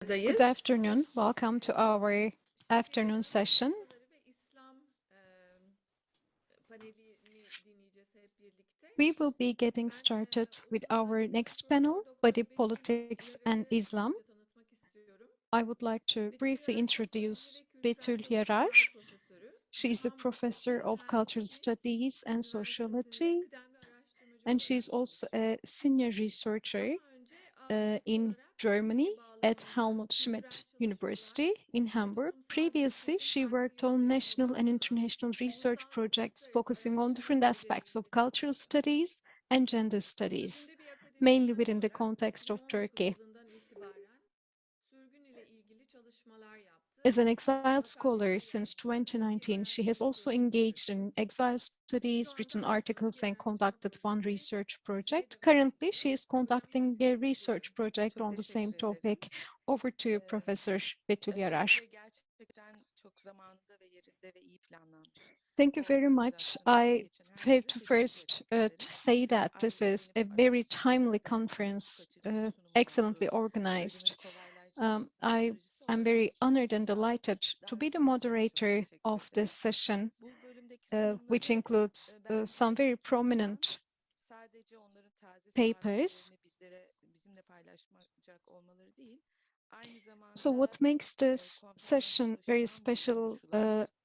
Good afternoon. Welcome to our afternoon session. We will be getting started with our next panel, Body Politics and Islam. I would like to briefly introduce Betül Yarar. She is a professor of cultural studies and sociology, and she is also a senior researcher in Germany at Helmut Schmidt University in Hamburg. Previously, she worked on national and international research projects focusing on different aspects of cultural studies and gender studies, mainly within the context of Turkey. As an exiled scholar since 2019, she has also engaged in exile studies, written articles, and conducted one research project. Currently, she is conducting a research project on the same topic. Over to you, Professor Betül Yarar. Thank you very much. I have to first say that this is a very timely conference, excellently organized. I am very honored and delighted to be the moderator of this session, which includes some very prominent papers. So what makes this session very special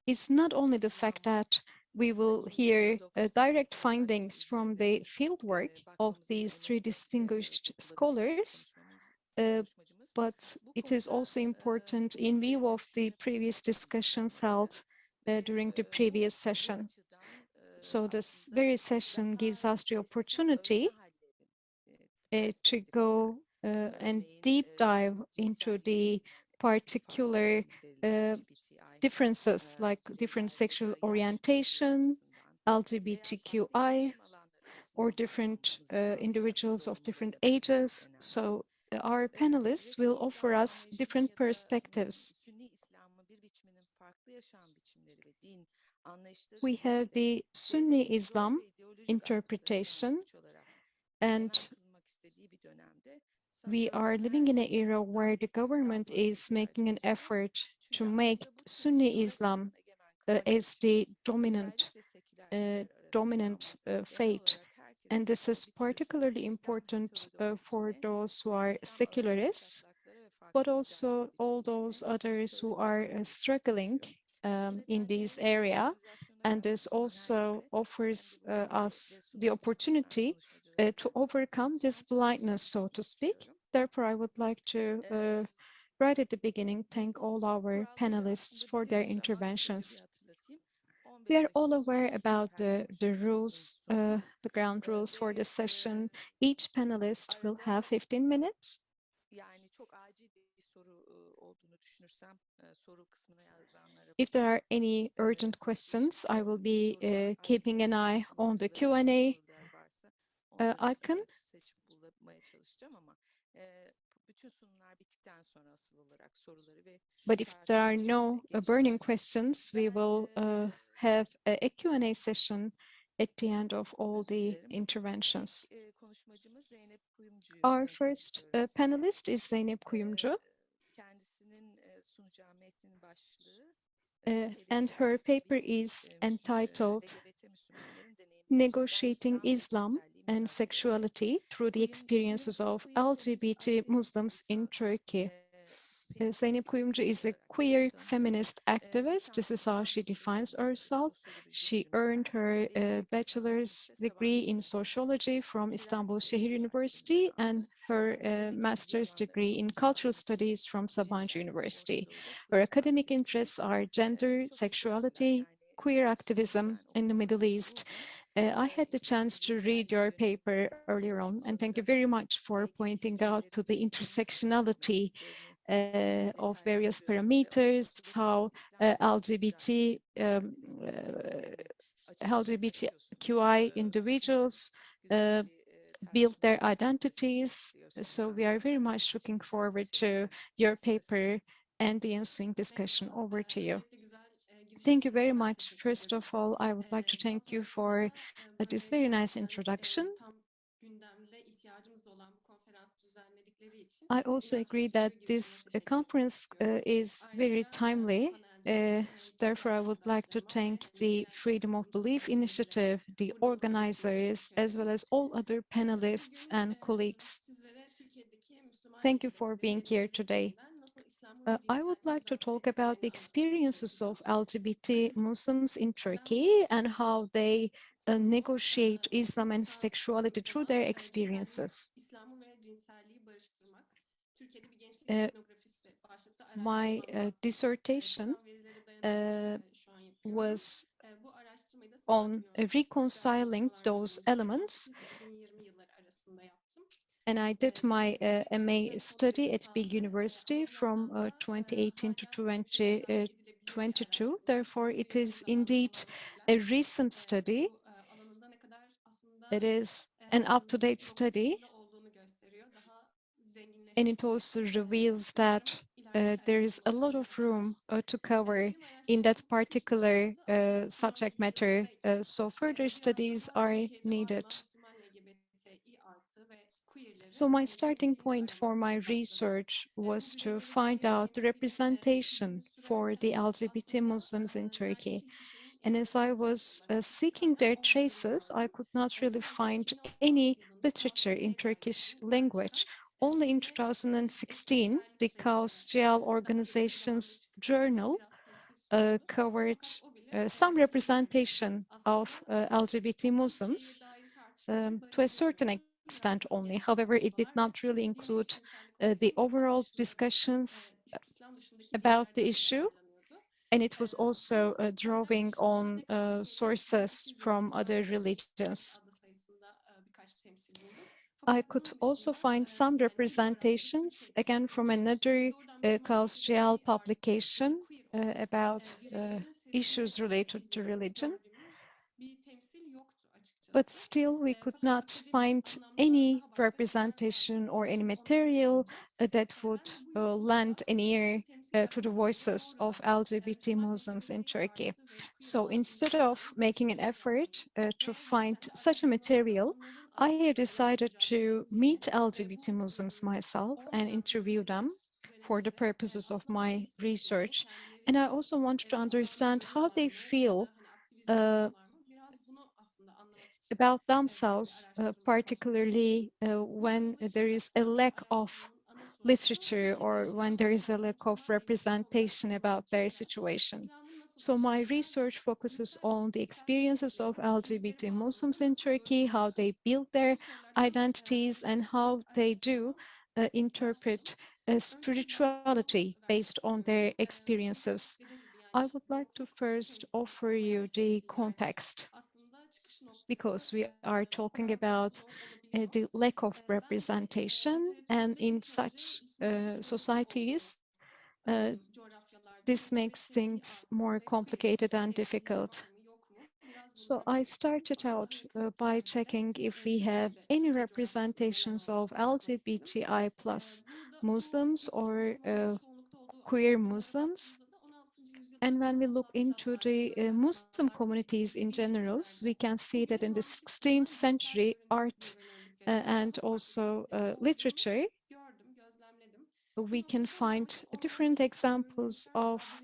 is not only the fact that we will hear direct findings from the fieldwork of these three distinguished scholars, but it is also important in view of the previous discussions held during the previous session. So this very session gives us the opportunity to go and deep dive into the particular differences, like different sexual orientation, LGBTQI, or different individuals of different ages. So our panelists will offer us different perspectives. We have the Sunni Islam interpretation, and we are living in an era where the government is making an effort to make Sunni Islam as the dominant faith. And this is particularly important for those who are secularists, but also all those others who are struggling in this area. And this also offers us the opportunity to overcome this blindness, so to speak. Therefore, I would like to, right at the beginning, thank all our panelists for their interventions. We are all aware about the rules, the ground rules for the session. Each panelist will have 15 minutes. If there are any urgent questions, I will be keeping an eye on the Q&A icon. But if there are no burning questions, we will have a Q&A session at the end of all the interventions. Our first panelist is Zeynep Kuyumcu. And her paper is entitled Negotiating Islam and Sexuality Through the Experiences of LGBT Muslims in Turkey. Zeynep Kuyumcu is a queer feminist activist. This is how she defines herself. She earned her bachelor's degree in sociology from Istanbul Şehir University and her master's degree in cultural studies from Sabancı University. Her academic interests are gender, sexuality, queer activism in the Middle East. I had the chance to read your paper earlier on, and thank you very much for pointing out to the intersectionality of various parameters, how LGBTQI individuals build their identities. So we are very much looking forward to your paper and the ensuing discussion. Over to you. Thank you very much. First of all, I would like to thank you for this very nice introduction. I also agree that this conference is very timely. Therefore, I would like to thank the Freedom of Belief Initiative, the organizers, as well as all other panelists and colleagues. Thank you for being here today. I would like to talk about the experiences of LGBT Muslims in Turkey and how they negotiate Islam and sexuality through their experiences. My dissertation was on reconciling those elements, and I did my MA study at Big University from 2018 to 2022. Therefore, it is indeed a recent study. It is an up-to-date study, and it also reveals that there is a lot of room to cover in that particular subject matter. So further studies are needed. So my starting point for my research was to find out the representation for the LGBT Muslims in Turkey. And as I was seeking their traces, I could not really find any literature in Turkish language. Only in 2016, the Kaos Organization's journal covered some representation of LGBT Muslims to a certain extent only. However, it did not really include the overall discussions about the issue, and it was also drawing on sources from other religions. I could also find some representations, again, from another Kaos publication about issues related to religion. But still, we could not find any representation or any material that would lend an ear to the voices of LGBT Muslims in Turkey. So instead of making an effort to find such a material, I have decided to meet LGBT Muslims myself and interview them for the purposes of my research. And I also want to understand how they feel about themselves, particularly when there is a lack of literature or when there is a lack of representation about their situation. So my research focuses on the experiences of LGBT Muslims in Turkey, how they build their identities and how they do interpret spirituality based on their experiences. I would like to first offer you the context because we are talking about the lack of representation, and in such societies, this makes things more complicated and difficult. So I started out by checking if we have any representations of LGBTI plus Muslims or queer Muslims. And when we look into the Muslim communities in general, we can see that in the 16th century, art and also literature, we can find different examples of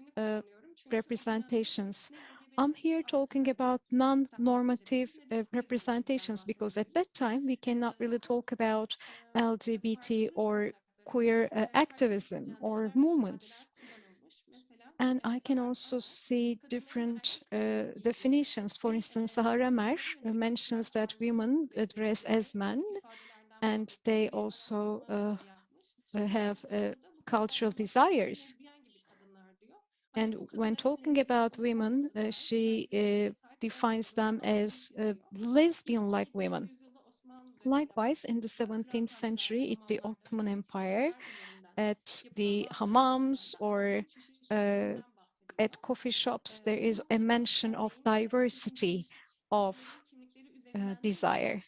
representations. I'm here talking about non-normative representations because at that time we cannot really talk about LGBT or queer activism or movements. And I can also see different definitions. For instance, Sahara Mer mentions that women dress as men, and they also have cultural desires. And when talking about women, she defines them as lesbian-like women. Likewise, in the 17th century, in the Ottoman Empire, at the hammams or at coffee shops, there is a mention of diversity of desire.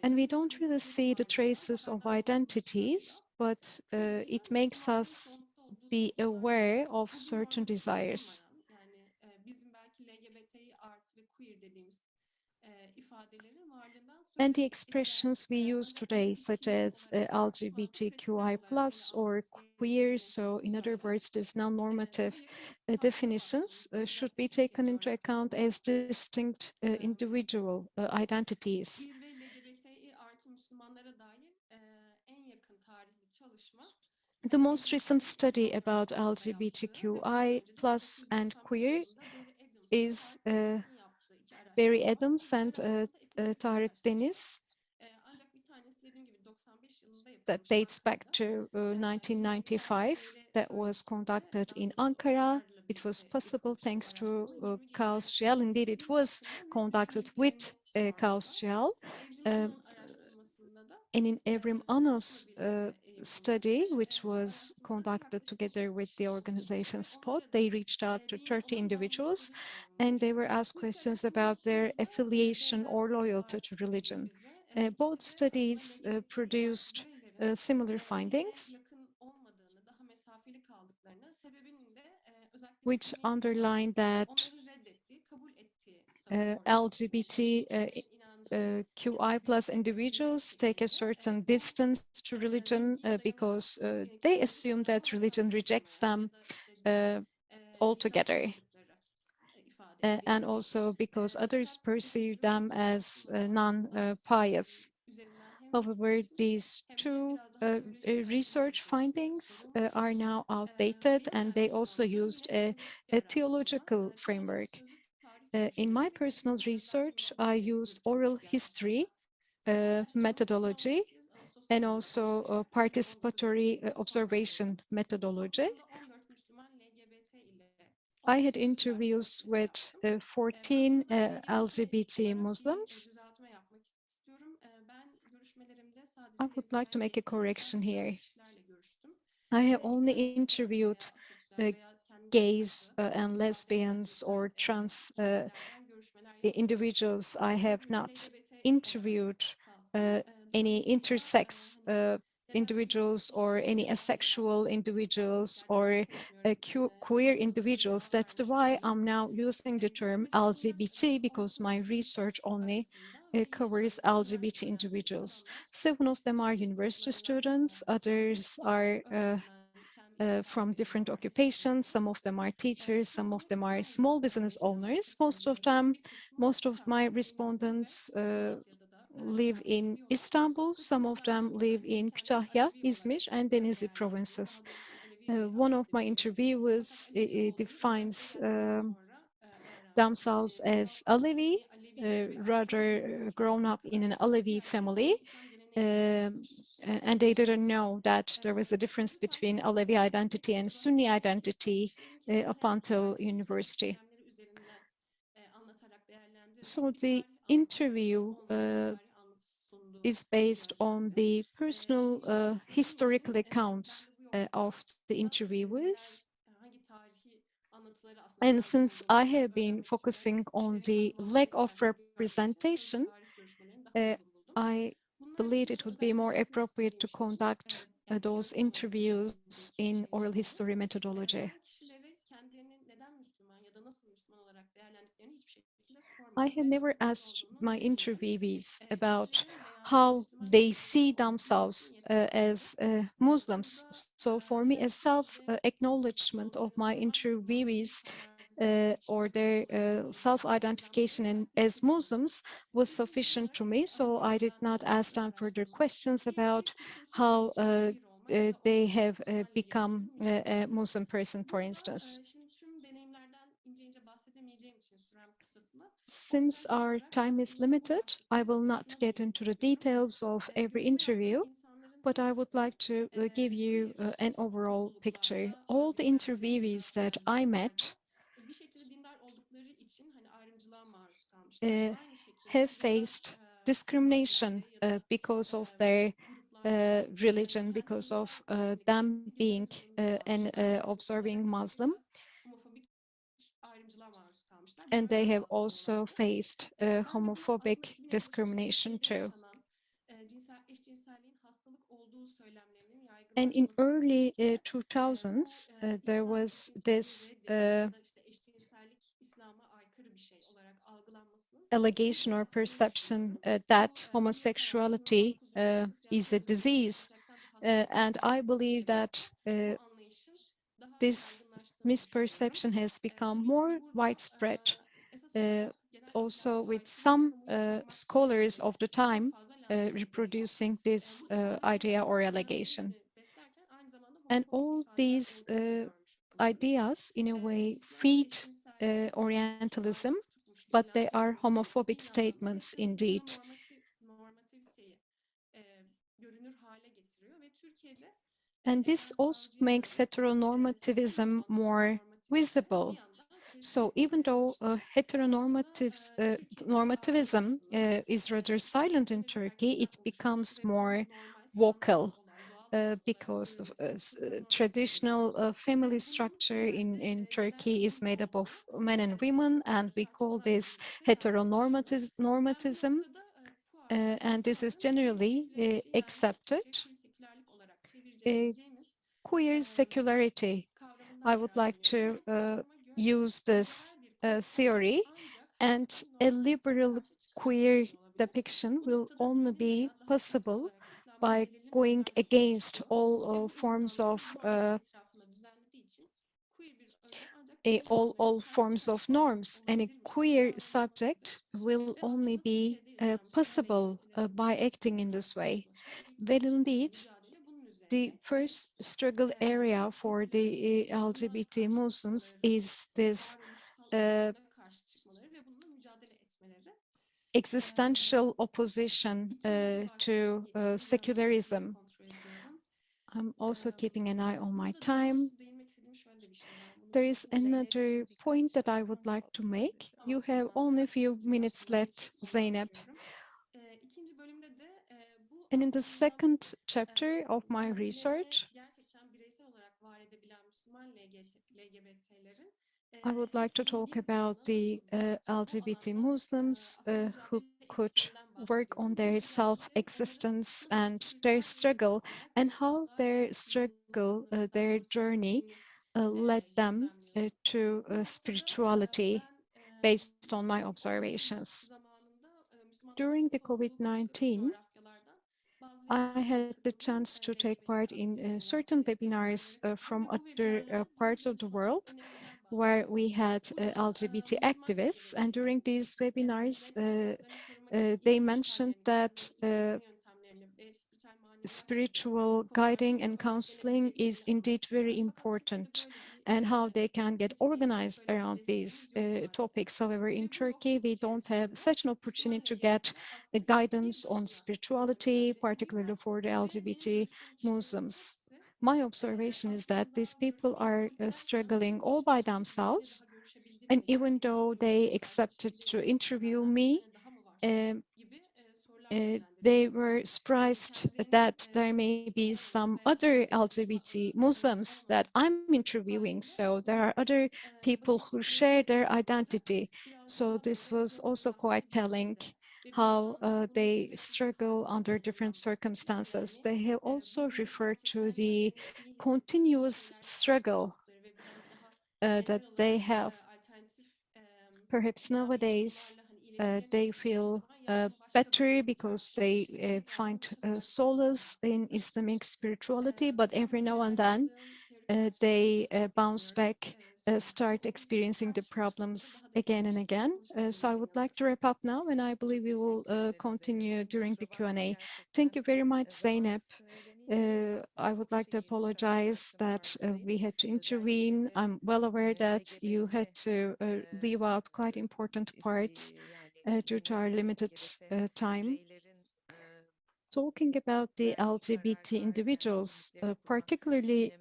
And we don't really see the traces of identities, but it makes us be aware of certain desires. and the expressions we use today, such as LGBTQI plus or queer. So in other words, these non-normative definitions should be taken into account as distinct individual identities. Queer ve LGBTİ artı Müslümanlara dair en yakın tarihli çalışma The most recent study about 1994 yılında yaptığı ve bundan LGBTQI önce de plus and 1995 queer yılında Barry Adams'ın is Tarık Deniz'in yaptığı iki Barry araştırma Adams queerler and arasında epigenetik Tarık araştırma. Deniz Ancak bir tanesi dediğim gibi 95 yılında that yapılmış dates back Ankara'da. to Yine bir tanesi 1995 Eyle that was Sözleşmesi'nde conducted in Ankara. Fransız It was doktorlarla possible birlikte yapılmış thanks bu to araştırma 20 yıl Kausçal. Indeed, önce. it Bu was kapsamda net conducted düşündüklerini with sordular. Kausçal. Evrim Um, Ana'nın araştırmasında da and in Evrim sözleşme Ana's birlikte study, yapılmış. which Bu was araştırmada da conducted yaklaşık together 30 with kişi the çalışmış organization ve Spot, onlara they da reached out to dini 30 olan individuals bağlılıkları and sormuş. they were asked Bu iki questions araştırmanın about their sonucu da affiliation benzer or loyalty sonuçlar to veriyor religion. bize. Both İkisi de aslında studies LGBTİ artı produced bireylerin similar dine findings, yakın olmadığını, daha mesafeli kaldıklarını, sebebinin de özellikle which dini İslam'ın underline that onları reddettiği, kabul ettiği ortaya çıkmış. Yani bu LGBT kişilerin inancı ya da QI plus görüşü dini individuals take a sebebiyle certain o distance to religion bilgiye dayanarak because they kendileri assume İslam'a that religion mesafeli rejects olduğunu them ya da işte dine muhtaç altogether, olmadıkları ifade and edilmiş. also because others Fakat perceive Betül them as aslında non-pious. üzerinden hem vakit However, geçmiş these hem de two biraz daha teolojik çalışmalar research içerisinde findings bulunmuş. are now outdated, Benim and they also araştırmamda used yine teolojik bir a araştırma. theological Tamamen framework. sözlü tarih In my görüşmeleri ve personal teknik research, düzeltmeler I üzerine used oral yürütülmüş bir history araştırma. Sizin araştırmanız methodology 18 Ağustos and ayında also başlayacaktı. Yoğun bir participatory katılımla son observation ayrıldı. methodology. Toplamda 14 Müslüman LGBT ile I 10 had sözlü tarih interviews portresi with yaptım. Ben 14 burada LGBT LGBT olarak bir Muslims. düzeltme yapmak istiyorum. Ben görüşmelerimde I sadece would like to make a eşcinsel correction ve trans here. kişilerle görüştüm. I have only interviewed Interseksüel, aseksüel veya kendini gays farklı and ifade lesbians edecek or trans kimliklerden görüşmeler yapmadım. individuals. I have Özünde not LGBT olarak interviewed kısalttım. any Dolayısıyla intersex hani neden individuals or kişiler any veya asexual cinsel individuals kendini or seçmiyorum queer sorusuna bir individuals. cevap That's the vermiş why I'm olmayayım. now using the term Görüşme çalışmaları LGBT, sırasında because 19 my sözlü research only arasında ve yıl covers içerisinde LGBT üniversite öğrencisi individuals. kalanlar, 7 of them are işte university sınıflarından students, misafir others işte are öğretmen, iş from sahipleri, different mühendis occupations. Some kişilerimiz. of them are teachers, some of Çoğunluğu them are small İstanbul'da business yaşıyor owners. sohbet sonucunda. Bir kısmı Most of my Kütahya, Elazığ ve respondents Malatya'da da live ikamet in ediyorlar. Istanbul. Bu Some of Kürtlerden them bir live tanesi in kendini Kütahya, Alevi İzmir, olarak and Denizli değerlendiriyor. provinces. Daha doğrusu Alevi bir One of my ailede büyümüş. Fakat interviewers Alevi olduğunu üniversiteye defines geldikten sonra öğrenmiş. themselves Daha as doğrusu Alevi, beni Alevi gibi bir rather algılamıyor grown up in an Alevi çünkü family. herkesin insan geleneğiyle yaşamış And they kişiler. didn't know that there was a difference Bu between faaliyet Alevi içerisinde identity and çocuklar Sunni işte identity kişilerin kendi up hayat until hikayeleri, university. eylemleri üzerinden anlatarak So değerlendirerek bir the tarih anlatısı, interview onlara bir tarih anlatısı sunduğu is based on söylendi. the personal Emin historical olun accounts ben de bu yolda of the interviewers. hangi tarihi anlatıları aslında And taze since I bulduğumu have been öğrenmek için de focusing on kişilerin the kendi lack of hikayelerini gördükten sonra böyle representation, tarih görüşmelerini daha uygun buldum. I Bunlar believe dışında it would be özellikle more belirtmek appropriate istediğim to şey, conduct yani those biraz öğrencilerin interviews önünde iki in şey oral içinde. history methodology. Ben kişileri kendilerini neden Müslüman ya da nasıl Müslüman olarak değerlendiklerini hiçbir şekilde I sormadım had ve never haklarında asked olduğunu my düşünüyorum. interviewees about Kişilerin veya how Müslüman they kimlikleri see oluşturmak için themselves yeterliydi. as Muslims. Burada So for me, a her self-acknowledgement of sorduğu my sorular Müslüman interviewees fantazilerini or their insanların self-identification as yaklaşım. Muslims was Biz ilk sufficient to olarak me. So I did Alevilerden not ask başlıyor them further araştırma. questions Bir about hususi how belki queer olmak ya da they olmamak have içselle ilgili become a mücadele. Muslim person, for Burada instance. şimdi tüm deneyimlerden ince ince bahsedemeyeceğim için sürem kısıtlı. O yüzden Since ilk our olarak time is aslında bu limited, I will araştırmayı not şuna get vermek into the istiyorum. details of every Görüşme yaptığım interview, insanların but I would hepsi like to give you queer an overall picture. topluluklarda All the büyüyenler ya interviewees da that I büyüdüler. met Bir şekilde dindar oldukları için hani ayrımcılığa maruz kalmışlar. uh, Aynı have şekilde diğer faced discrimination örgütlerde ya da because of their gruplarda da religion, kendi because cinsel of them kimliklerini bir being süre tanımaya an observing başlayarak Muslim. biraz homofobik ayrımcılığa maruz kalmışlar. And Böyle they de have bazıları also vardı. faced Ben de bu aslında homophobic 2059 discrimination Türkiye'de too. yaşanan eşcinselliğin hastalık olduğu söylemlerinin And in yaygınlaşmasıyla early birlikte bu 2000s, there İslam was İslam'ı this reddediyor ya da işte eşcinsellik İslam'a aykırı bir şey olarak algılanmasının allegation or perception that homosexuality is a disease. And I believe that this misperception has become more widespread, also with some scholars of the time reproducing this idea or allegation. And all these ideas, in a way, feed Orientalism, but they are homophobic statements indeed. And this also makes heteronormativism more visible. So even though normativism is rather silent in Turkey, it becomes more vocal because of traditional family structure in Turkey is made up of men and women, and we call this heteronormatism, and this is generally accepted. Queer secularity. I would like to use this theory, and a liberal queer depiction will only be possible by going against all forms of all forms of norms, and a queer subject will only be possible by acting in this way. Well, indeed, the first struggle area for the LGBT Muslims is this existential opposition to secularism. I'm also keeping an eye on my time. There is another point that I would like to make. You have only a few minutes left, Zeynep. And in the second chapter of my research, I would like to talk about the LGBT Muslims who could work on their self-existence and their struggle, and how their struggle, their journey led them to spirituality based on my observations. During the COVID-19, I had the chance to take part in certain webinars from other parts of the world where we had LGBT activists, and during these webinars they mentioned that spiritual guiding and counseling is indeed very important, and how they can get organized around these topics. However, in Turkey, we don't have such an opportunity to get the guidance on spirituality, particularly for the LGBT Muslims. My observation is that these people are struggling all by themselves, and even though they accepted to interview me, they were surprised that there may be some other LGBT Muslims that I'm interviewing. So there are other people who share their identity. So this was also quite telling how they struggle under different circumstances. They have also referred to the continuous struggle that they have. Perhaps nowadays they feel better because they find solace in Islamic spirituality, but every now and then they bounce back, start experiencing the problems again and again. So I would like to wrap up now, and I believe we will continue during the Q&A. Thank you very much, Zeynep. I would like to apologize that we had to intervene. I'm well aware that you had to leave out quite important parts due to our limited time. Talking about the LGBT individuals, particularly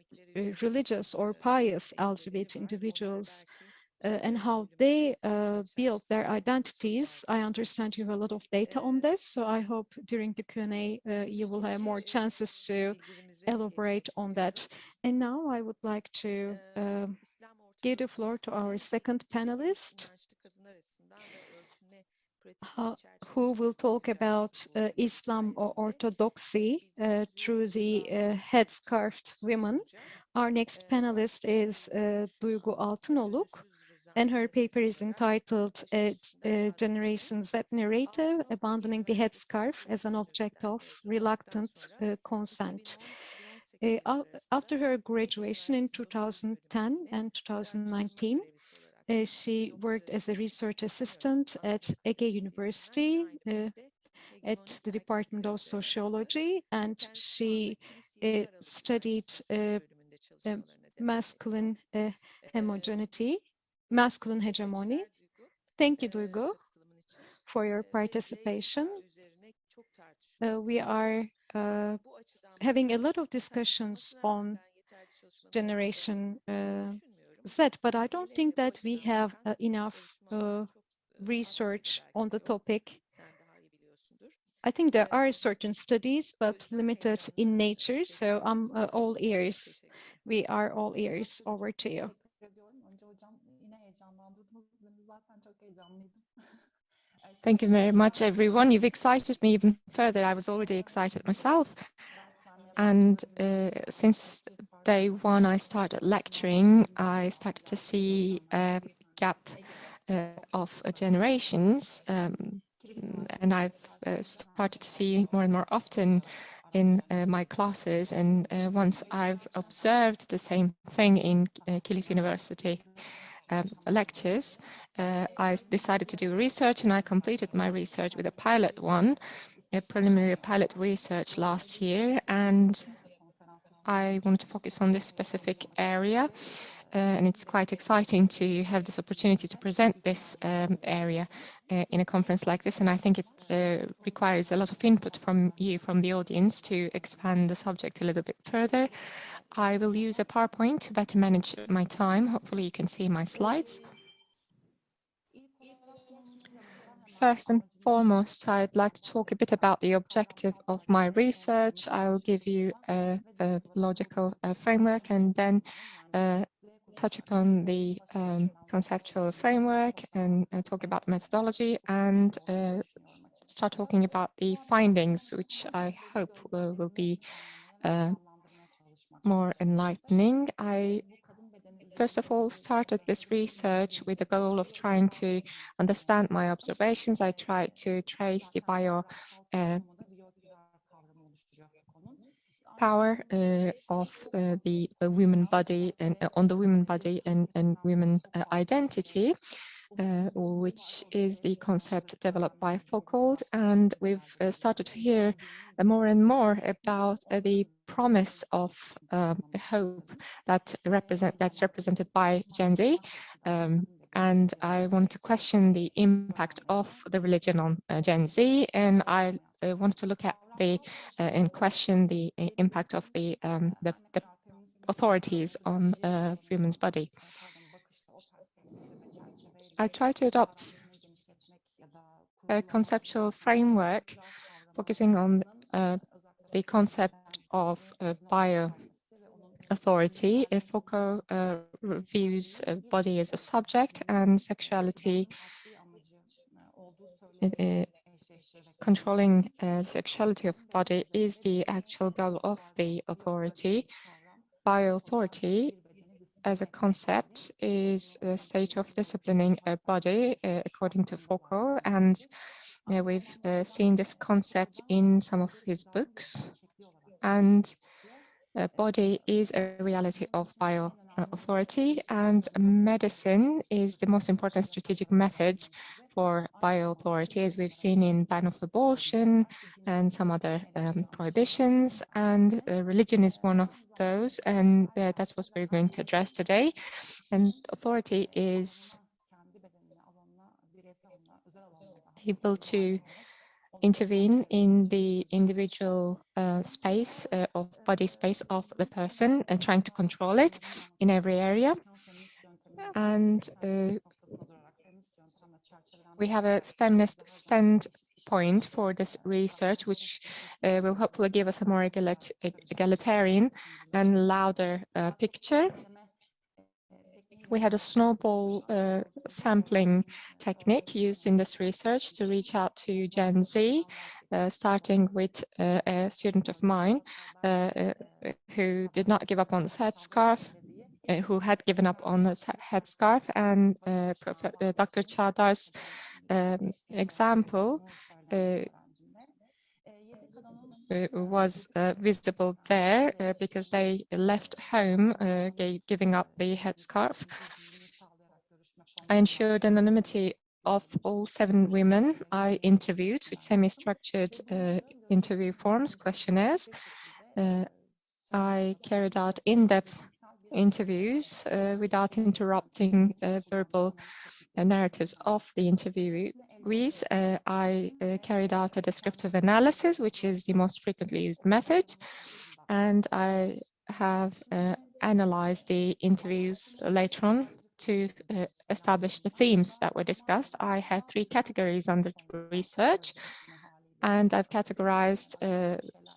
religious or pious LGBT individuals, and how they build their identities. I understand you have a lot of data on this, so I hope during the Q&A you will have more chances to elaborate on that. And now I would like to give the floor to our second panelist, who will talk about Islam or Orthodoxy through the headscarfed women. Our next panelist is Duygu Altınoluk, and her paper is entitled Generation Z Narrative, Abandoning the Headscarf as an Object of Reluctant Consent. After her graduation in 2010 and 2019, she worked as a research assistant at Ege University at the Department of Sociology, and she studied masculine hegemony. Thank you, Duygu, for your participation. We are having a lot of discussions on Generation Z, but I don't think that we have enough research on the topic. I think there are certain studies, but limited in nature, so I'm all ears. We are all ears. Over to you. Thank you very much, everyone. You've excited me even further. I was already excited myself. And since day one I started lecturing, I started to see a gap of generations. And I've started to see more and more often in my classes. And once I've observed the same thing in Kilis University lectures, I decided to do research, and I completed my research with a pilot one, a preliminary pilot research last year, and I wanted to focus on this specific area. And it's quite exciting to have this opportunity to present this area in a conference like this. And I think it requires a lot of input from you, from the audience, to expand the subject a little bit further. I will use a PowerPoint to better manage my time. Hopefully you can see my slides. First and foremost, I'd like to talk a bit about the objective of my research. I'll give you a logical framework, and then touch upon the conceptual framework, and talk about methodology, and start talking about the findings, which I hope will be more enlightening. I first of all started this research with the goal of trying to understand my observations. I tried to trace the power of the women body and on the women body and women identity, which is the concept developed by Foucault. And we've started to hear more and more about the promise of hope that's represented by Gen Z. And I want to question the impact of the religion on Gen Z, and I want to look at and question the impact of the authorities on women's body. I try to adopt a conceptual framework focusing on the concept of bio-authority. Foucault views body as a subject, and sexuality, controlling sexuality of body, is the actual goal of the authority. Bio-authority as a concept is a state of disciplining a body, according to Foucault, and we've seen this concept in some of his books. And body is a reality of bio-authority, and medicine is the most important strategic method for bio-authority, as we've seen in ban of abortion and some other prohibitions, and religion is one of those, and that's what we're going to address today. And authority is able to intervene in the individual space of body space of the person, and trying to control it in every area. And we have a feminist standpoint for this research, which will hopefully give us a more egalitarian and louder picture. We had a snowball sampling technique used in this research to reach out to Gen Z, starting with a student of mine who did not give up on the headscarf. who had given up on the headscarf, and Dr. Çağdar's example was visible there because they left home giving up the headscarf. I ensured anonymity of all 7 women I interviewed with semi-structured interview forms, questionnaires. I carried out in-depth interviews without interrupting verbal narratives of the interviewees. I carried out a descriptive analysis, which is the most frequently used method, and I have analyzed the interviews later on to establish the themes that were discussed. I had 3 categories under research, and I've categorized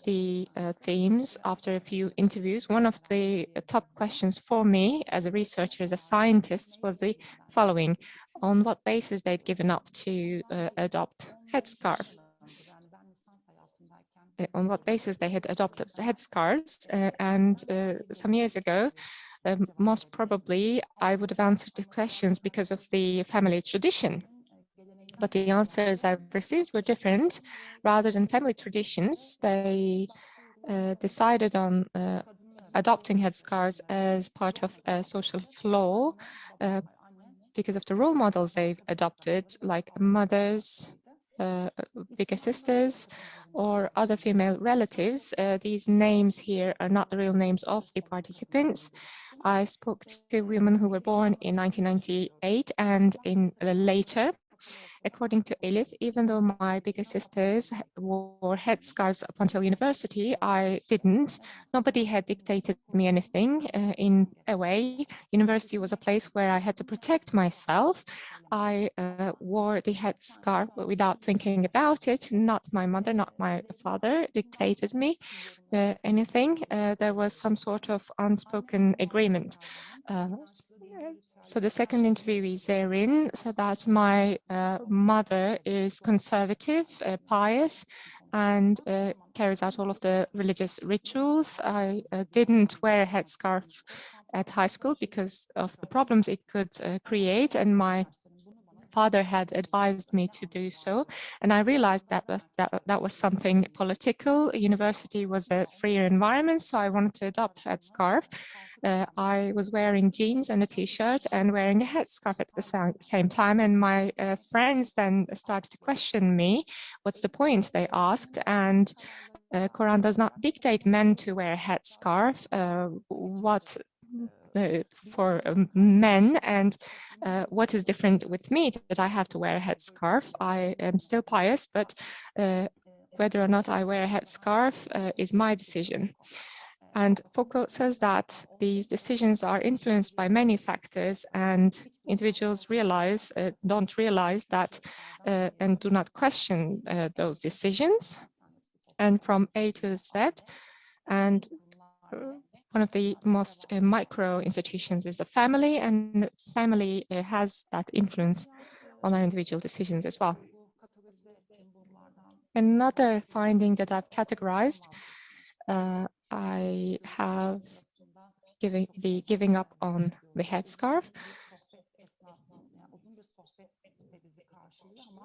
the themes after a few interviews. One of the top questions for me as a researcher, as a scientist, was the following: on what basis they'd given up to adopt headscarf. On what basis they had adopted headscarves, and some years ago, most probably I would have answered the questions because of the family tradition. But the answers I've received were different. Rather than family traditions, they decided on adopting headscarves as part of a social flaw because of the role models they've adopted, like mothers, bigger sisters, or other female relatives. These names here are not the real names of the participants. I spoke to women who were born in 1998 and in later. According to Elif, even though my bigger sisters wore headscarves up until university, I didn't. Nobody had dictated me anything. In a way, university was a place where I had to protect myself. I wore the headscarf without thinking about it. Not my mother, not my father dictated me anything. There was some sort of unspoken agreement. So the second interview is therein, so that my mother is conservative, pious, and carries out all of the religious rituals. I didn't wear a headscarf at high school because of the problems it could create, and my father had advised me to do so, and I realized that was something political. University was a freer environment, so I wanted to adopt a headscarf. I was wearing jeans and a t-shirt and wearing a headscarf at the same time, and my friends then started to question me. What's the point, they asked, and Quran does not dictate men to wear a headscarf. What for men, and what is different with me that I have to wear a headscarf. I am still pious, but whether or not I wear a headscarf is my decision. And Foucault says that these decisions are influenced by many factors, and individuals don't realize that and do not question those decisions. And from A to Z, and one of the most micro institutions is the family, and family has that influence on our individual decisions as well. Another finding that I've categorized, I have giving up on the headscarf.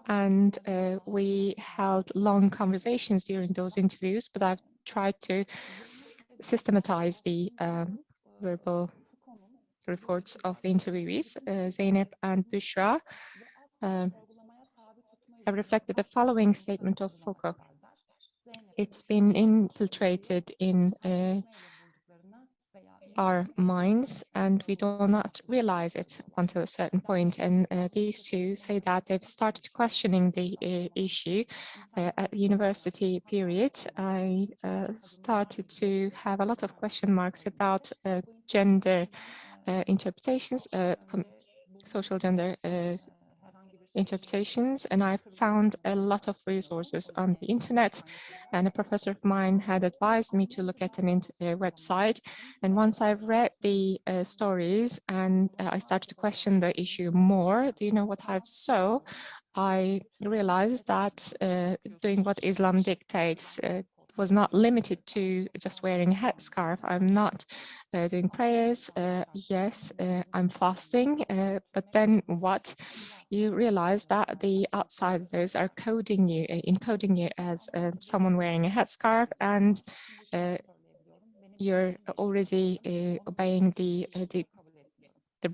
And we held long conversations during those interviews, but I've tried to systematize the verbal reports of the interviewees. Zeynep and Büşra have reflected the following statement of Foucault. It's been infiltrated in our minds, and we do not realize it until a certain point. And these two say that they've started questioning the issue at the university period. I started to have a lot of question marks about gender interpretations, social gender interpretations, and I found a lot of resources on the internet, and a professor of mine had advised me to look at an website. And once I've read the stories and I started to question the issue more, do you know what I saw? I realized that doing what Islam dictates, was not limited to just wearing a headscarf. I'm not doing prayers. Yes, I'm fasting. But then what? You realize that the outsiders are coding you, encoding you as someone wearing a headscarf, and you're already obeying the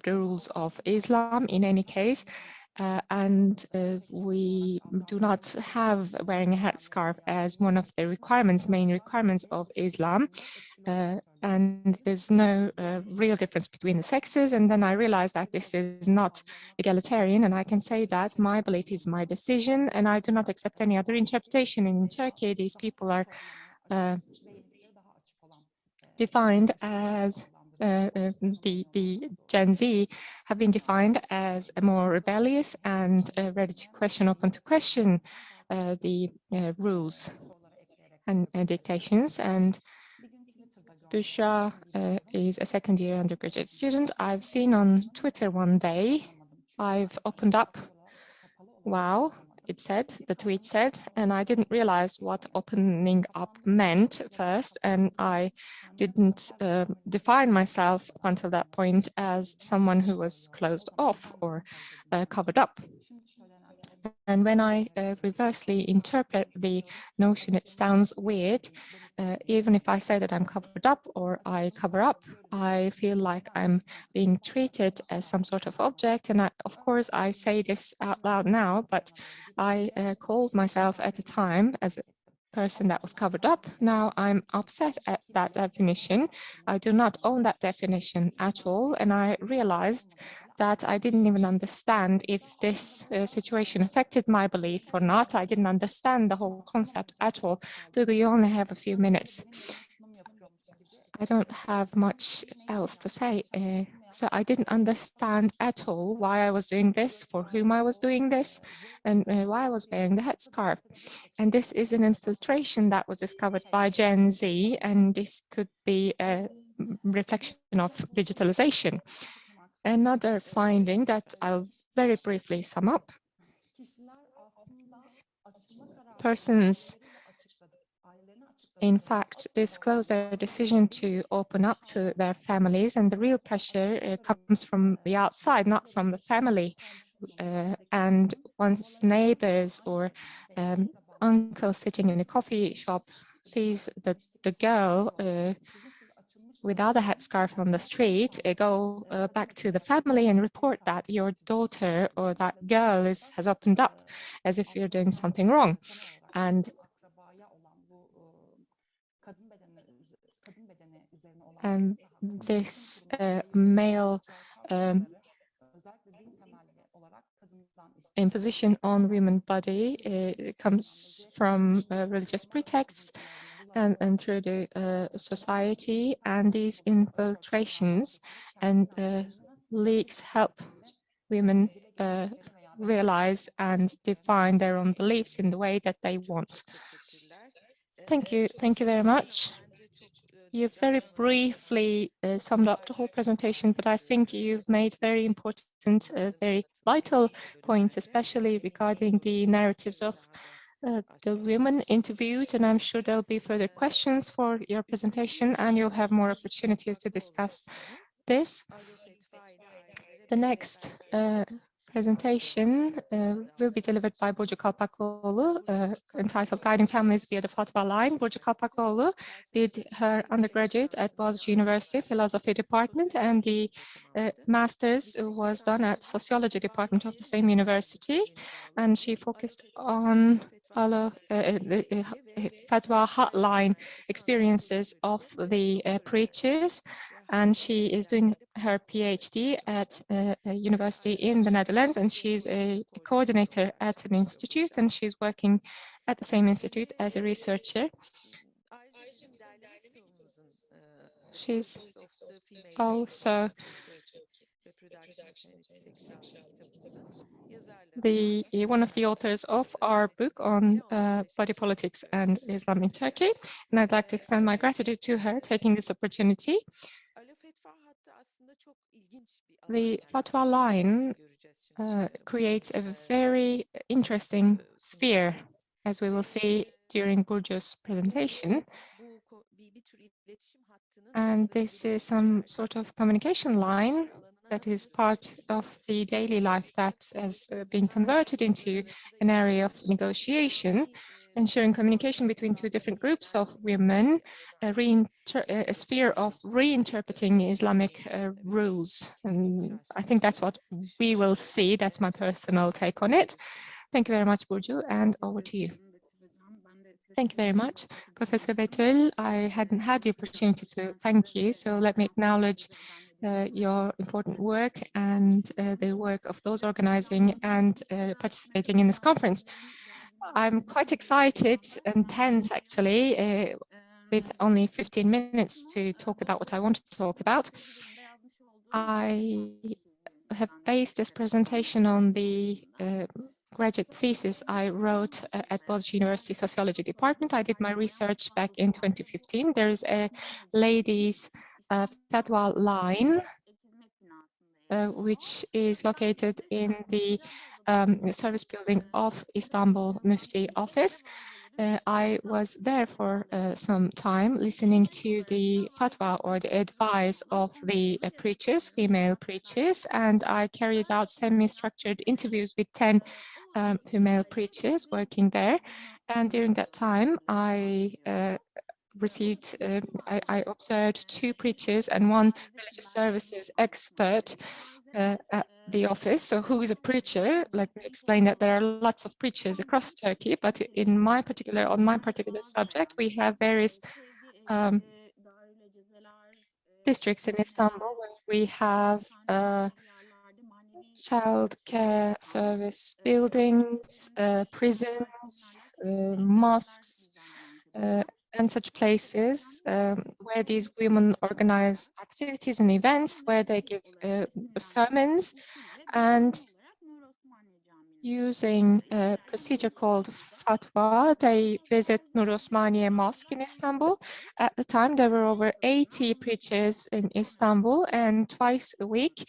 rules of Islam in any case. And we do not have wearing a headscarf as one of the main requirements of Islam. And there's no real difference between the sexes. And then I realized that this is not egalitarian, and I can say that my belief is my decision, and I do not accept any other interpretation. In Turkey, these people are defined as the Gen Z have been defined as more rebellious and ready to open to question the rules and dictations. And Büşra is a second-year undergraduate student. I've seen on Twitter one day, I've opened up, wow, the tweet said, and I didn't realize what opening up meant first, and I didn't define myself up until that point as someone who was closed off or covered up. And when I reversely interpret the notion, it sounds weird. Even if I say that I'm covered up or I cover up, I feel like I'm being treated as some sort of object. And of course, I say this out loud now, but I called myself at the time as a person that was covered up. Now I'm upset at that definition. I do not own that definition at all. And I realized that I didn't even understand if this situation affected my belief or not. I didn't understand the whole concept at all. Duygu, you only have a few minutes. I don't have much else to say. So I didn't understand at all why I was doing this, for whom I was doing this, and why I was wearing the headscarf. And this is an infiltration that was discovered by Gen Z, and this could be a reflection of digitalization. Another finding that I'll very briefly sum up. Persons, in fact, disclose their decision to open up to their families, and the real pressure comes from the outside, not from the family. And once neighbors or uncle sitting in a coffee shop sees the girl without a headscarf on the street, go back to the family and report that your daughter or that girl has opened up, as if you're doing something wrong. And this male imposition on women's body comes from religious pretexts and through the society, and these infiltrations and leaks help women realize and define their own beliefs in the way that they want. Thank you very much. You've very briefly summed up the whole presentation, but I think you've made very important, very vital points, especially regarding the narratives of the women interviewed, and I'm sure there'll be further questions for your presentation, and you'll have more opportunities to discuss this. The next presentation will be delivered by Burcu Kalpaklıoğlu, entitled Guiding Families via the Fatwa Line. Burcu Kalpaklıoğlu did her undergraduate at Boğaziçi University Philosophy Department, and the master's was done at Sociology Department of the same university, and she focused on Fatwa hotline experiences of the preachers, and she is doing her PhD at a university in the Netherlands, and she's a coordinator at an institute, and she's working at the same institute as a researcher. She's also one of the authors of our book on body politics and Islam in Turkey, and I'd like to extend my gratitude to her taking this opportunity. The Fatwa line creates a very interesting sphere, as we will see during Burcu's presentation. And this is some sort of communication line that is part of the daily life that has been converted into an area of negotiation, ensuring communication between two different groups of women, a sphere of reinterpreting Islamic rules. And I think that's what we will see. That's my personal take on it. Thank you very much, Burcu, and over to you. Thank you very much, Professor Betül. I hadn't had the opportunity to thank you, so let me acknowledge your important work and the work of those organizing and participating in this conference. I'm quite excited and tense, actually, with only 15 minutes to talk about what I want to talk about. I have based this presentation on the graduate thesis I wrote at Boğaziçi University Sociology Department. I did my research back in 2015. There is a ladies' Fatwa line, which is located in the service building of Istanbul Mufti office. I was there for some time listening to the fatwa or the advice of the preachers, female preachers, and I carried out semi-structured interviews with 10 female preachers working there. And during that time, I observed 2 preachers and 1 religious services expert at the office. So who is a preacher? Let me explain that there are lots of preachers across Turkey, but on my particular subject, we have various districts in Istanbul where we have child care service buildings, prisons, mosques, and such places where these women organize activities and events, where they give sermons, and using a procedure called Fatwa, they visit Nur Osmaniye Mosque in Istanbul. At the time, there were over 80 preachers in Istanbul, and twice a week,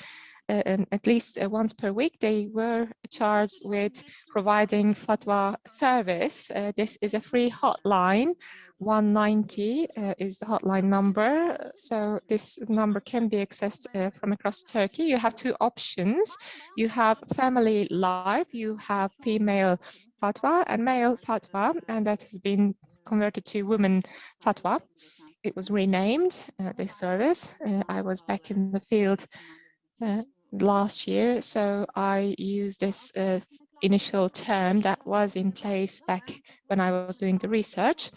at least once per week, they were charged with providing fatwa service. This is a free hotline. 190 is the hotline number. So this number can be accessed from across Turkey. You have 2 options. You have family life, you have female fatwa and male fatwa, and that has been converted to women fatwa. It was renamed, this service. I was back in the field last year, so I used this initial term that was in place back when I was doing the research.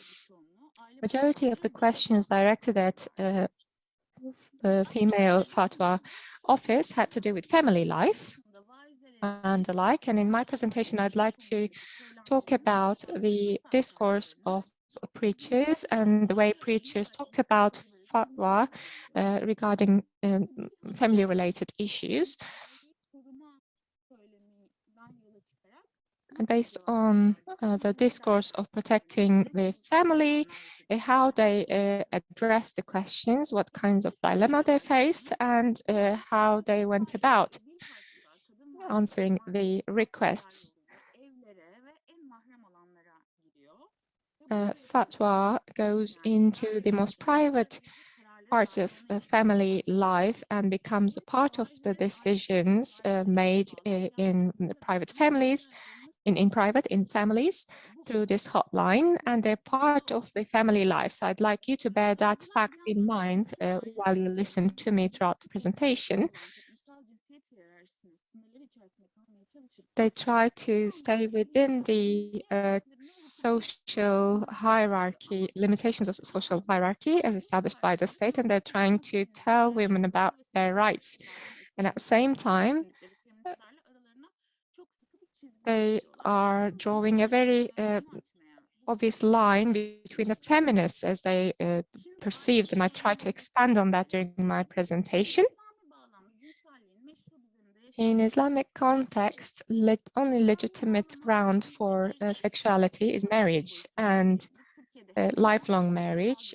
Majority of the questions directed at the female fatwa office had to do with family life and the like. And in my presentation, I'd like to talk about the discourse of preachers and the way preachers talked about fatwa regarding family-related issues. And based on the discourse of protecting the family, how they addressed the questions, what kinds of dilemma they faced, and how they went about answering the requests. Fatwa goes into the most private parts of family life and becomes a part of the decisions made in the private families, in families through this hotline, and they're part of the family life. So I'd like you to bear that fact in mind while you listen to me throughout the presentation. They try to stay within the social hierarchy, limitations of social hierarchy as established by the state, and they're trying to tell women about their rights. And at the same time, they are drawing a very obvious line between the feminists as they perceived, and I try to expand on that during my presentation. In Islamic context, only legitimate ground for sexuality is marriage and lifelong marriage.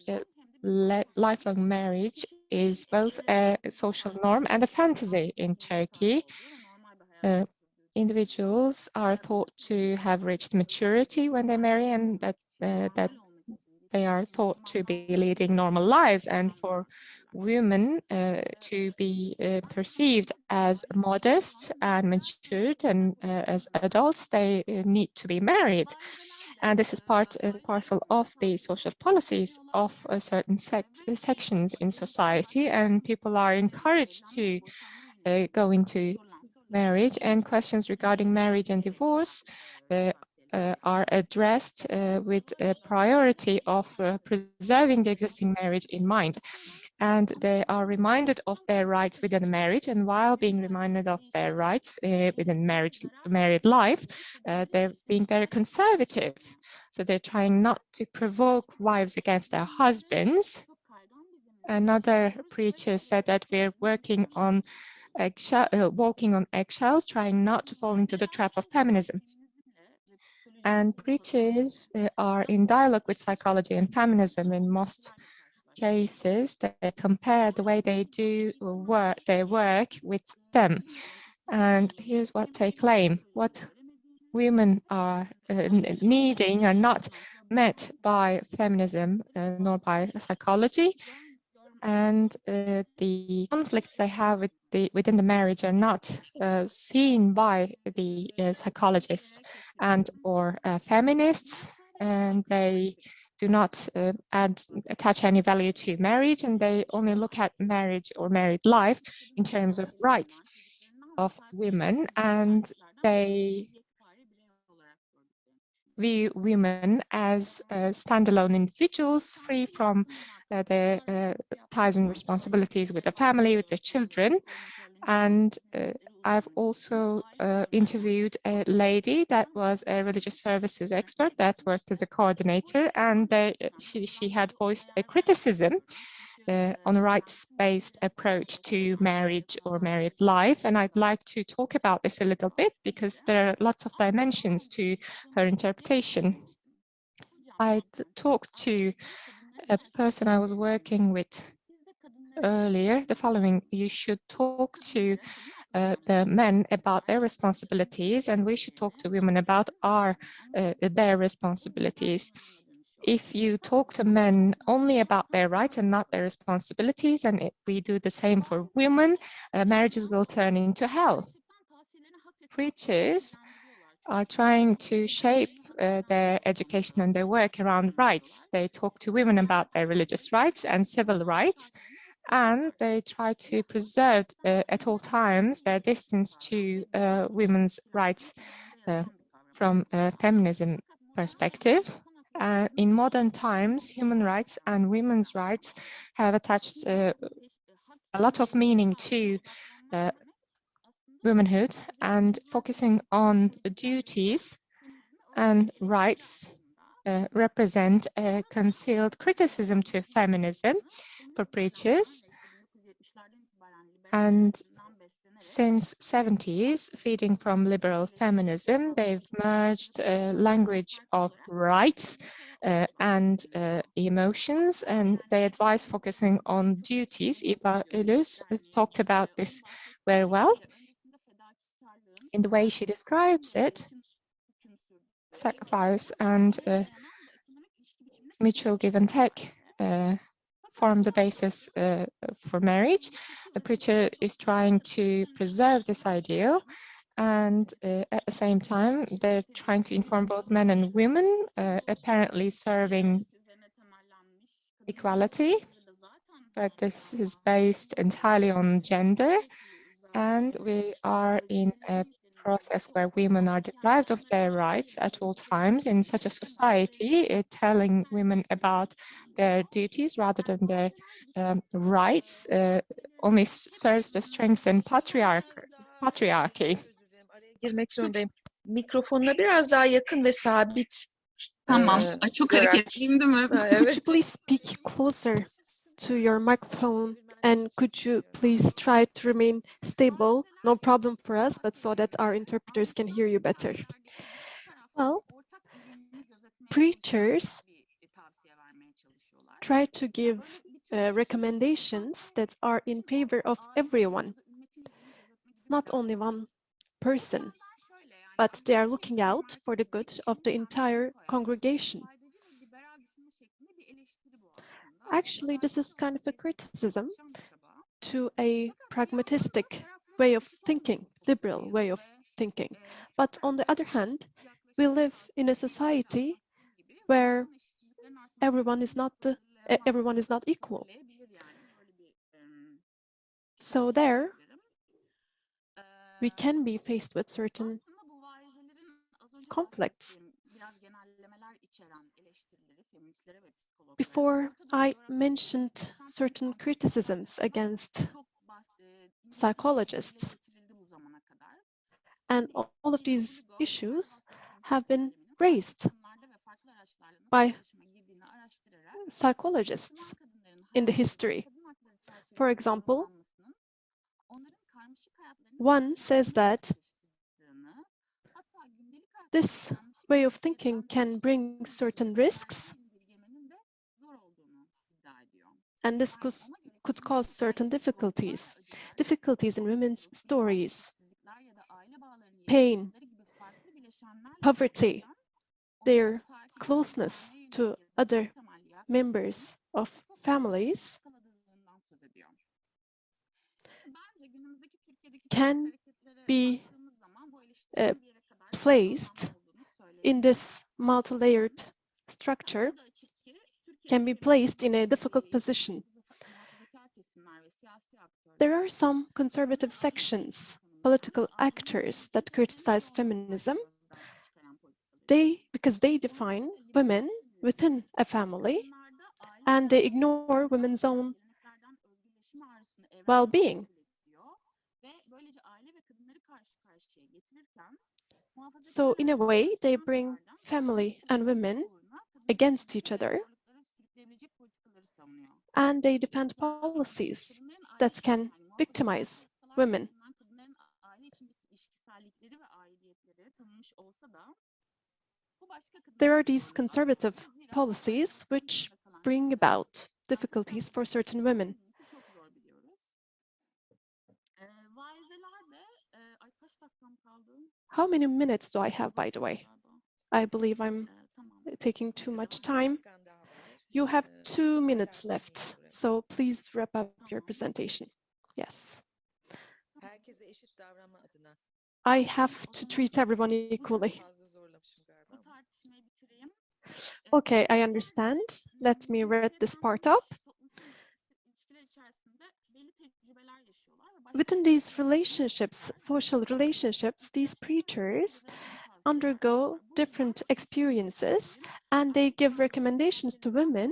Lifelong marriage is both a social norm and a fantasy in Turkey. Individuals are thought to have reached maturity when they marry, and that that they are thought to be leading normal lives, and for women to be perceived as modest and matured, and as adults they need to be married. And this is part and parcel of the social policies of certain sections in society, and people are encouraged to go into marriage, and questions regarding marriage and divorce are addressed with a priority of preserving the existing marriage in mind. And they are reminded of their rights within a marriage, and while being reminded of their rights within married life, they're being very conservative. So they're trying not to provoke wives against their husbands. Another preacher said that we're working on walking on eggshells, trying not to fall into the trap of feminism. And preachers are in dialogue with psychology and feminism in most cases. They compare the way they do their work with them. And here's what they claim: what women are needing are not met by feminism nor by psychology. And the conflicts they have within the marriage are not seen by the psychologists and or feminists, and they do not attach any value to marriage, and they only look at marriage or married life in terms of rights of women, and they view women as standalone individuals, free from their ties and responsibilities with the family, with their children. And I've also interviewed a lady that was a religious services expert that worked as a coordinator, and she had voiced a criticism on a rights-based approach to marriage or married life. And I'd like to talk about this a little bit because there are lots of dimensions to her interpretation. I talked to a person I was working with earlier the following: you should talk to the men about their responsibilities, and we should talk to women about their responsibilities. If you talk to men only about their rights and not their responsibilities, and if we do the same for women, marriages will turn into hell. Preachers are trying to shape their education and their work around rights. They talk to women about their religious rights and civil rights, and they try to preserve at all times their distance to women's rights from a feminism perspective. In modern times, human rights and women's rights have attached a lot of meaning to womanhood, and focusing on duties and rights represent a concealed criticism to feminism for preachers. And since 70s, feeding from liberal feminism, they've merged a language of rights and emotions, and they advise focusing on duties. Eva Ulus talked about this very well. In the way she describes it, sacrifice and mutual give and take form the basis for marriage. The preacher is trying to preserve this ideal, and at the same time, they're trying to inform both men and women, apparently serving equality, but this is based entirely on gender, and we are in a process where women are deprived of their rights at all times in such a society. Telling women about their duties rather than their rights only serves to strengthen patriarchy. Girmek zorundayım. Mikrofonuna biraz daha yakın ve sabit. Tamam. Çok hareketliyim değil mi? Evet. Could you please speak closer to your microphone, and could you please try to remain stable? No problem for us, but so that our interpreters can hear you better. Well, preachers try to give recommendations that are in favor of everyone, not only one person, but they are looking out for the good of the entire congregation. Actually, this is kind of a criticism to a pragmatistic way of thinking, liberal way of thinking. But on the other hand, we live in a society where everyone is not equal. So there, we can be faced with certain conflicts. Before, I mentioned certain criticisms against psychologists, and all of these issues have been raised by psychologists in the history. For example, one says that this way of thinking can bring certain risks, and this could cause certain difficulties in women's stories, pain, poverty, their closeness to other members of families can be placed in this multi-layered structure, can be placed in a difficult position. There are some conservative sections, political actors that criticize feminism, because they define women within a family and they ignore women's own well-being. So in a way, they bring family and women against each other, and they defend policies that can victimize women. There are these conservative policies which bring about difficulties for certain women. How many minutes do I have, by the way? I believe I'm taking too much time. You have 2 minutes left, so please wrap up your presentation. Yes. I have to treat everyone equally. Okay, I understand. Let me read this part up. Within these relationships, social relationships, these preachers undergo different experiences and they give recommendations to women,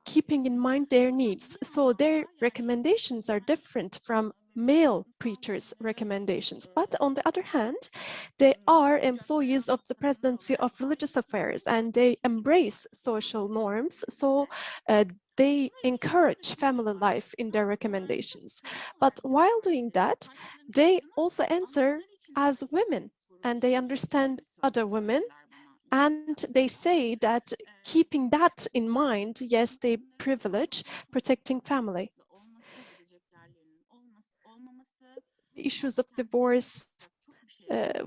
keeping in mind their needs. So their recommendations are different from male preachers' recommendations. But on the other hand, they are employees of the Presidency of Religious Affairs and they embrace social norms. So they encourage family life in their recommendations. But while doing that, they also answer as women and they understand other women. And they say that keeping that in mind, yes, they privilege protecting family. Issues of divorce,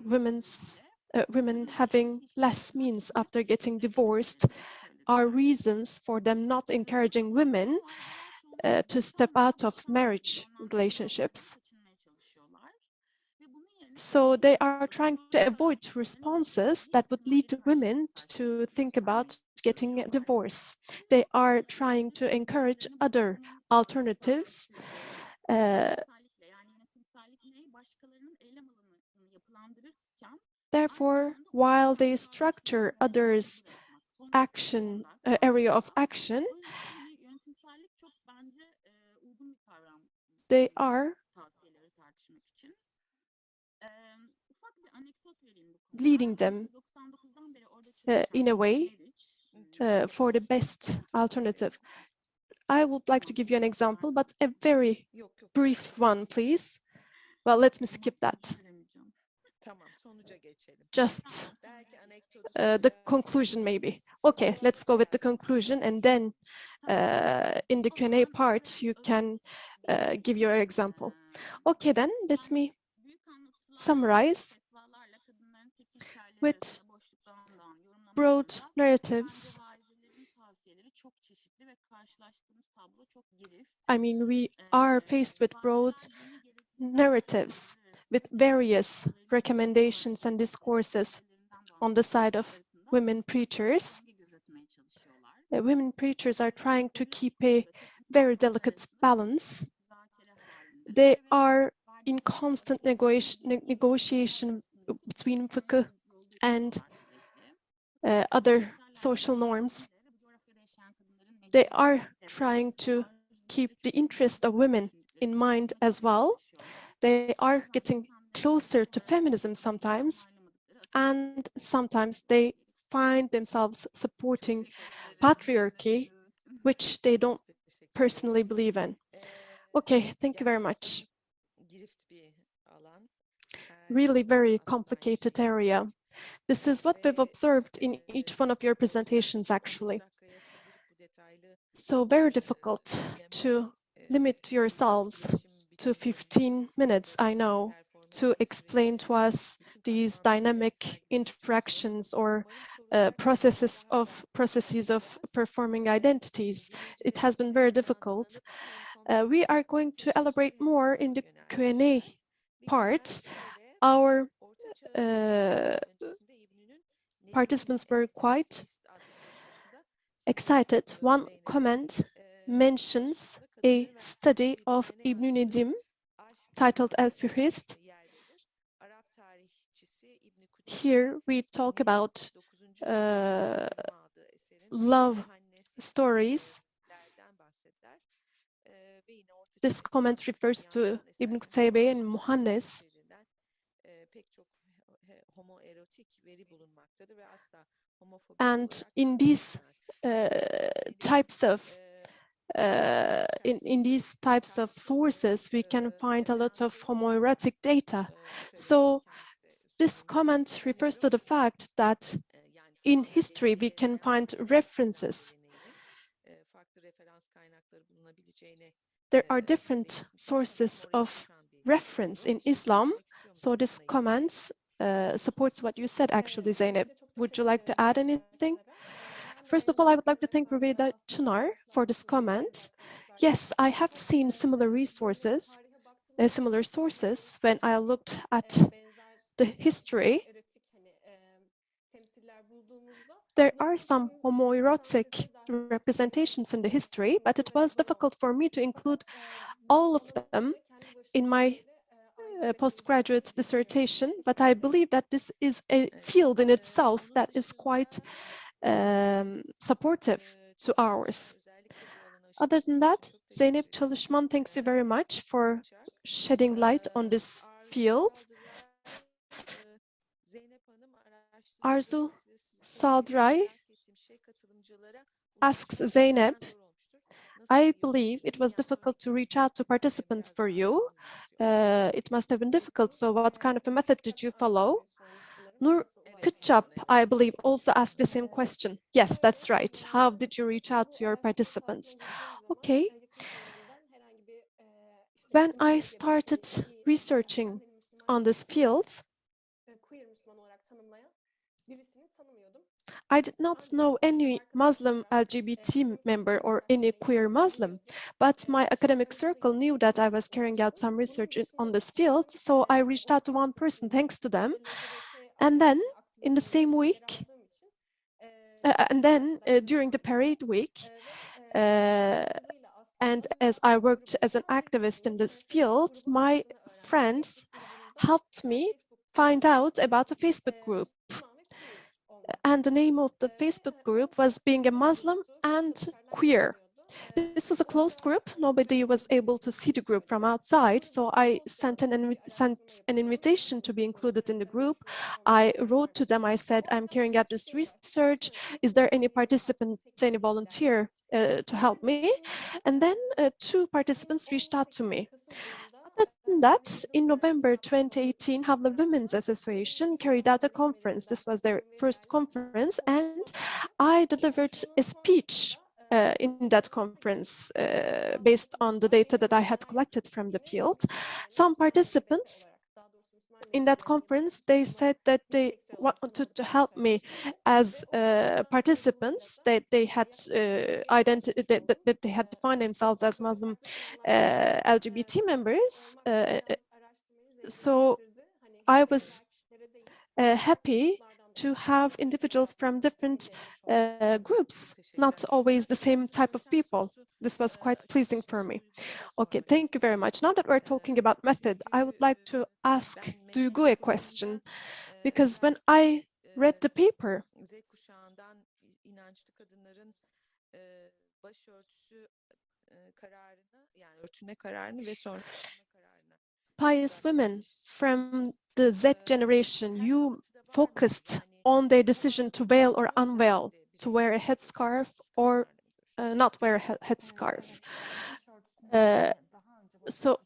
women having less means after getting divorced are reasons for them not encouraging women to step out of marriage relationships. So they are trying to avoid responses that would lead women to think about getting a divorce. They are trying to encourage other alternatives. Therefore, while they structure others' area of action, they are leading them in a way for the best alternative. I would like to give you an example, but a very brief one, please. Well, let me skip that. Just the conclusion, maybe. Okay, let's go with the conclusion, and then in the Q&A part, you can give your example. Okay, then let me summarize with broad narratives I mean, we are faced with broad narratives, with various recommendations and discourses on the side of women preachers. Women preachers are trying to keep a very delicate balance. They are in constant negotiation between fıkıh and other social norms. They are trying to keep the interest of women in mind as well. They are getting closer to feminism sometimes, and sometimes they find themselves supporting patriarchy, which they don't personally believe in. Okay, thank you very much. Really very complicated area. This is what we've observed in each one of your presentations, actually. So very difficult to limit yourselves to 15 minutes, I know, to explain to us these dynamic interactions or processes of performing identities. It has been very difficult. We are going to elaborate more in the Q&A part. Our participants were quite excited. One comment mentions a study of Ibn Nedim titled El-Fihist. Here we talk about love stories. This comment refers to Ibn Kutaybe and Muhannes. And in these types of sources, we can find a lot of homoerotic data. So this comment refers to the fact that in history we can find references. There are different sources of reference in Islam. So this comment supports what you said, actually, Zeynep. Would you like to add anything? First of all, I would like to thank Rüveyda Çınar for this comment. Yes, I have seen similar resources, similar sources when I looked at the history. There are some homoerotic representations in the history, but it was difficult for me to include all of them in my postgraduate dissertation, but I believe that this is a field in itself that is quite supportive to ours. Other than that, Zeynep Çalışman, thanks you very much for shedding light on this field. Arzu Sadray asks Zeynep, I believe it was difficult to reach out to participants for you. It must have been difficult, so what kind of a method did you follow? Nur Kutchap, I believe, also asked the same question. Yes, that's right. How did you reach out to your participants? Okay. When I started researching on this field, I did not know any Muslim LGBT member or any queer Muslim, but my academic circle knew that I was carrying out some research on this field, so I reached out to one person thanks to them. And then in the same week, during the parade week, and as I worked as an activist in this field, my friends helped me find out about a Facebook group. And the name of the Facebook group was Being a Muslim and Queer. This was a closed group. Nobody was able to see the group from outside, so I sent an invitation to be included in the group. I wrote to them, I said, I'm carrying out this research. Is there any participant, any volunteer to help me? And then 2 participants reached out to me. Other than that, in November 2018, Havla Women's Association carried out a conference. This was their first conference, and I delivered a speech in that conference based on the data that I had collected from the field. Some participants in that conference, they said that they wanted to help me as participants, that they had that they had defined themselves as Muslim LGBT members. So I was happy to have individuals from different groups, not always the same type of people. This was quite pleasing for me. Okay, thank you very much. Now that we're talking about method, I would like to ask Duygu a question, because when I read the paper, pious women from the Z generation, you focused on their decision to veil or unveil, to wear a headscarf or not wear a headscarf. So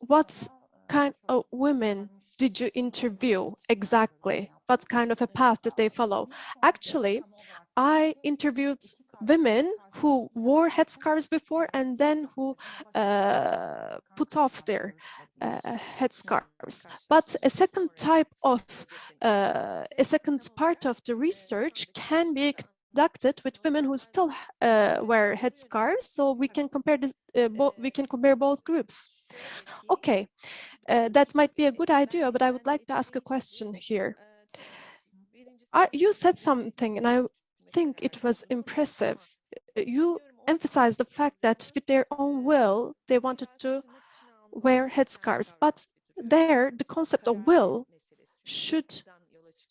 what kind of women did you interview exactly? What kind of a path did they follow? Actually, I interviewed women who wore headscarves before and then who put off their headscarves. But a second part of the research can be conducted with women who still wear headscarves, so we can compare this. We can compare both groups. Okay, that might be a good idea, but I would like to ask a question here. You said something, and I think it was impressive. You emphasized the fact that with their own will, they wanted to wear headscarves, but there, the concept of will should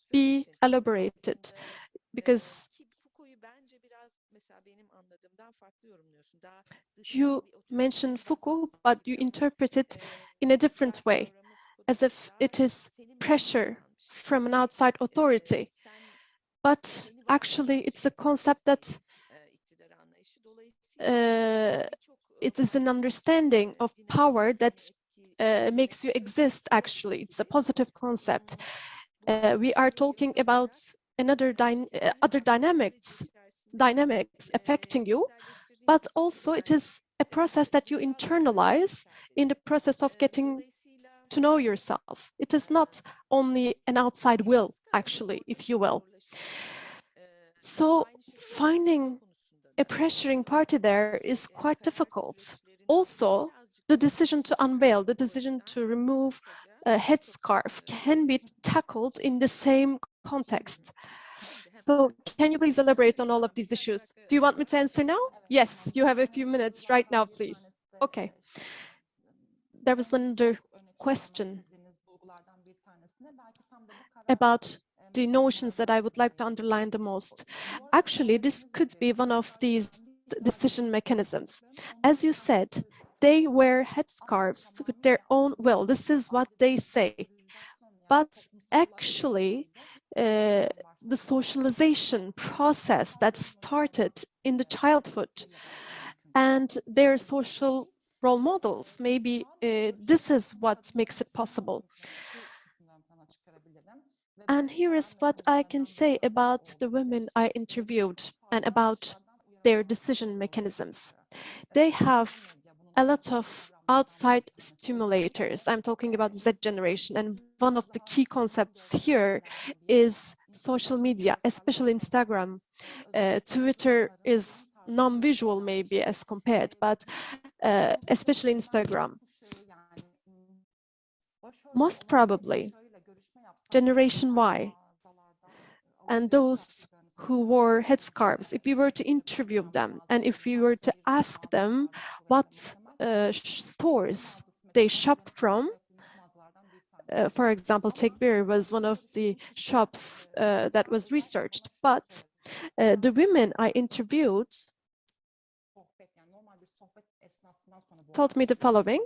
be elaborated, because you mentioned Foucault, but you interpret it in a different way, as if it is pressure from an outside authority. But actually, it's a concept that it is an understanding of power that makes you exist, actually. It's a positive concept. We are talking about other dynamics affecting you, but also it is a process that you internalize in the process of getting to know yourself. It is not only an outside will, actually, if you will. So finding a pressuring party there is quite difficult. Also, the decision to unveil, the decision to remove a headscarf can be tackled in the same context. So can you please elaborate on all of these issues? Do you want me to answer now? Yes, you have a few minutes right now, please. Okay. There was another question about the notions that I would like to underline the most. Actually, this could be one of these decision mechanisms. As you said, they wear headscarves with their own will. This is what they say. But actually, the socialization process that started in the childhood and their social role models, maybe this is what makes it possible. And here is what I can say about the women I interviewed and about their decision mechanisms. They have a lot of outside stimulators. I'm talking about Z generation, and one of the key concepts here is social media, especially Instagram. Twitter is non-visual maybe as compared, but especially Instagram. Most probably, Generation Y and those who wore headscarves, if we were to interview them and if we were to ask them what stores they shopped from, for example, Tekbir was one of the shops that was researched, but the women I interviewed told me the following.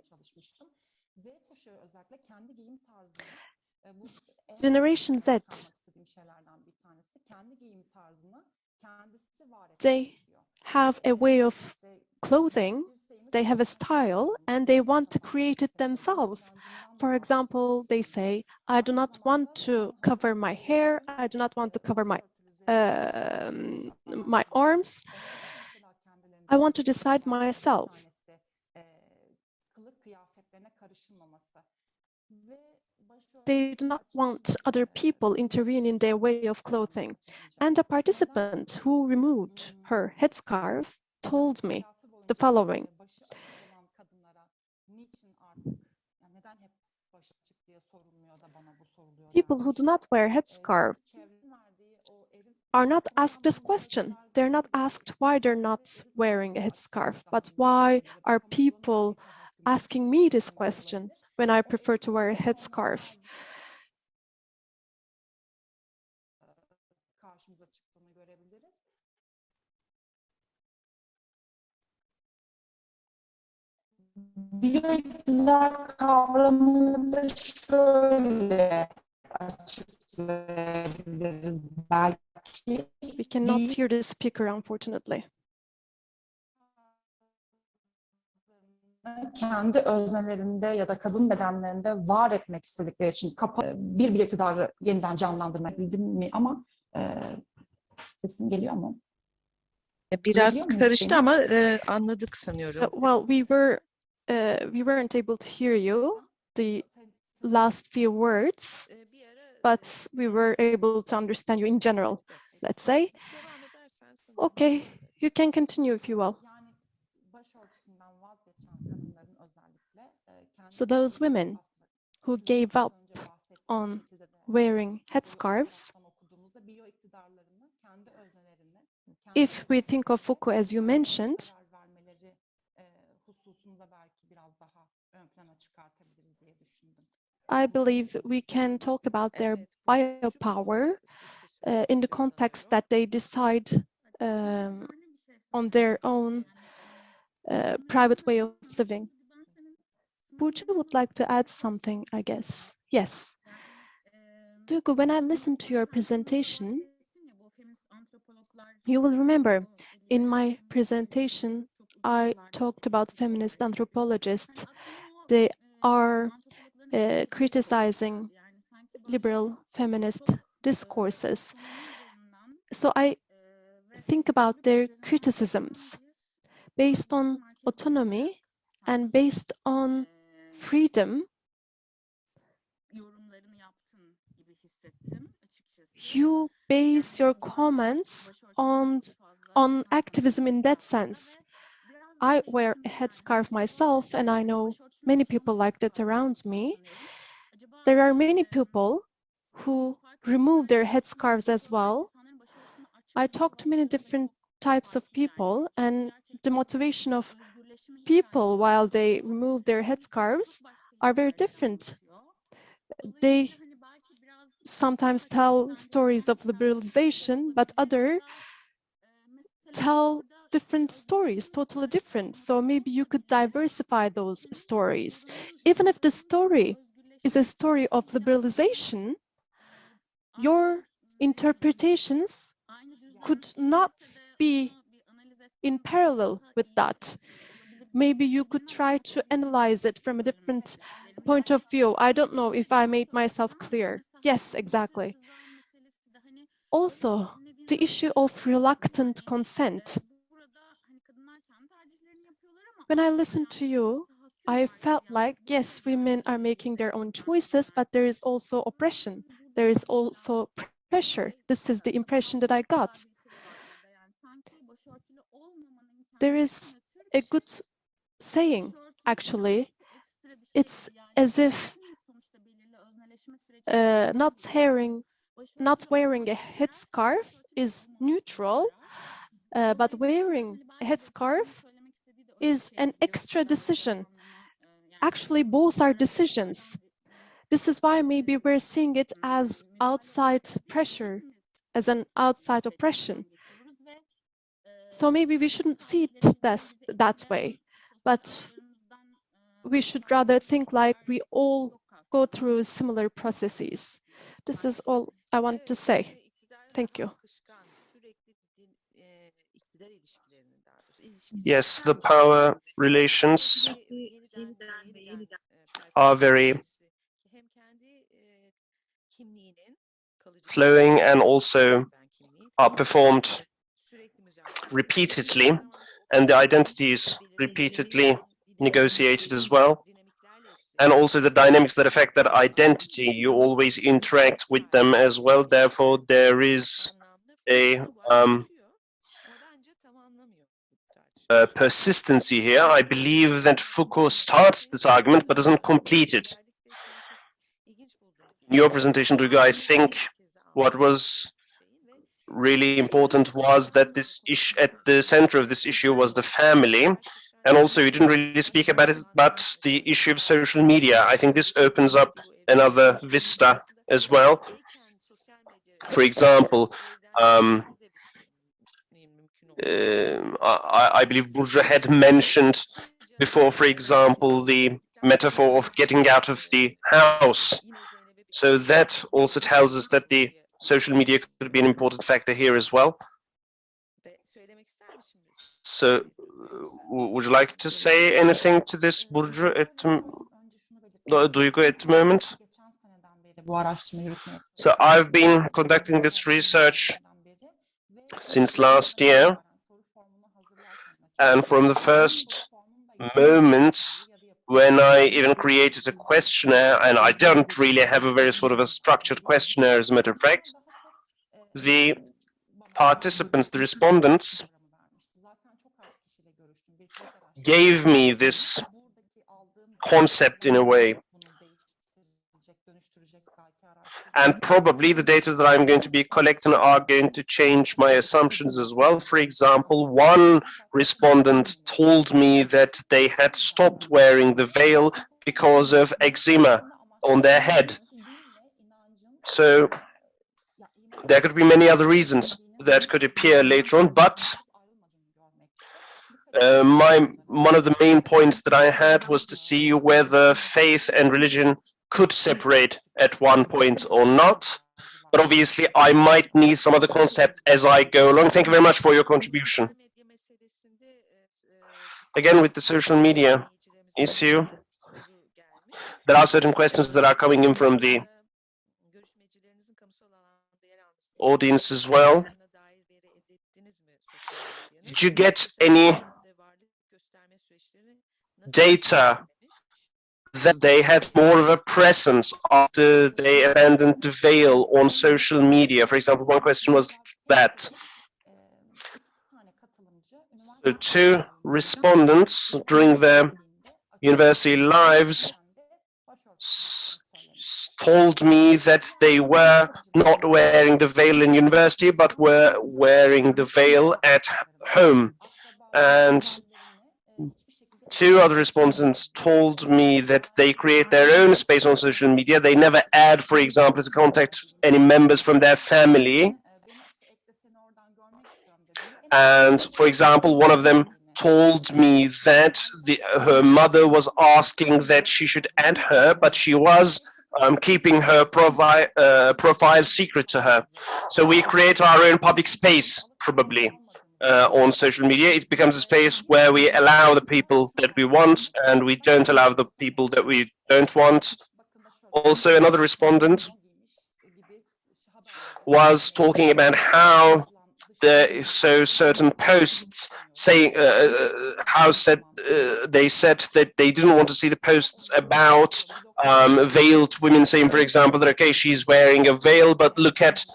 Generation Z, they have a way of clothing, they have a style, and they want to create it themselves. For example, they say, I do not want to cover my hair, I do not want to cover my my arms. I want to decide myself. They do not want other people intervening in their way of clothing. And a participant who removed her headscarf told me the following. People who do not wear headscarf are not asked this question. They're not asked why they're not wearing a headscarf, but why are people asking me this question when I prefer to wear a headscarf? Biyoiktidar kavramını da şöyle açıklayabiliriz belki. We cannot hear the speaker, unfortunately. Kendi öznelerinde ya da kadın bedenlerinde var etmek istedikleri için bir iktidarı yeniden canlandırmak bildim mi ama sesim geliyor mu? Biraz karıştı ama anladık sanıyorum. Well, we weren't able to hear you, the last few words, but we were able to understand you in general, let's say. Okay, you can continue if you will. So those women who gave up on wearing headscarves, if we think of Foucault as you mentioned, I believe we can talk about their biopower in the context that they decide on their own private way of living. Burcu would like to add something, I guess. Yes. Duygu, when I listened to your presentation, you will remember in my presentation, I talked about feminist anthropologists. They are criticizing liberal feminist discourses. So I think about their criticisms based on autonomy and based on freedom. You base your comments on activism in that sense. I wear a headscarf myself, and I know many people like that around me. There are many people who remove their headscarves as well. I talk to many different types of people, and the motivation of people while they remove their headscarves are very different. They sometimes tell stories of liberalization, but others tell different stories, totally different. So maybe you could diversify those stories. Even if the story is a story of liberalization, your interpretations could not be in parallel with that. Maybe you could try to analyze it from a different point of view. I don't know if I made myself clear. Yes, exactly. Also, the issue of reluctant consent. When I listened to you, I felt like, yes, women are making their own choices, but there is also oppression. There is also pressure. This is the impression that I got. There is a good saying, actually. It's as if not wearing a headscarf is neutral, but wearing a headscarf is an extra decision. Actually, both are decisions. This is why maybe we're seeing it as outside pressure, as an outside oppression. So maybe we shouldn't see it that way, but we should rather think like we all go through similar processes. This is all I want to say. Thank you. Yes, the power relations are very flowing and also are performed repeatedly, and the identity is repeatedly negotiated as well. and also the dynamics that affect that identity. You always interact with them as well. Therefore, there is a persistency here. I believe that Foucault starts this argument but doesn't complete it. In your presentation, Duygu, I think what was really important was that this issue, at the center of this issue was the family, and also you didn't really speak about it, but the issue of social media. I think this opens up another vista as well. For example, I believe Burcu had mentioned before, for example, the metaphor of getting out of the house. So that also tells us that the social media could be an important factor here as well. So would you like to say anything to this, Burcu, Duygu, at the moment? So I've been conducting this research since last year, and from the first moment when I even created a questionnaire, and I don't really have a very sort of a structured questionnaire, as a matter of fact, the participants, the respondents, gave me this concept in a way. And probably the data that I'm going to be collecting are going to change my assumptions as well. For example, one respondent told me that they had stopped wearing the veil because of eczema on their head. So there could be many other reasons that could appear later on, but one of the main points that I had was to see whether faith and religion could separate at one point or not. But obviously, I might need some other concept as I go along. Thank you very much for your contribution. Again, with the social media issue, there are certain questions that are coming in from the audience as well. Did you get any data that they had more of a presence after they abandoned the veil on social media? For example, one question was that. So 2 respondents during their university lives told me that they were not wearing the veil in university, but were wearing the veil at home. And 2 other respondents told me that they create their own space on social media. They never add, for example, as a contact any members from their family. And for example, one of them told me that her mother was asking that she should add her, but she was keeping her profile secret to her. So we create our own public space, probably. On social media, it becomes a space where we allow the people that we want and we don't allow the people that we don't want. Also, another respondent was talking about how there is certain posts saying they said that they didn't want to see the posts about veiled women, saying, for example, that okay, she's wearing a veil, but look at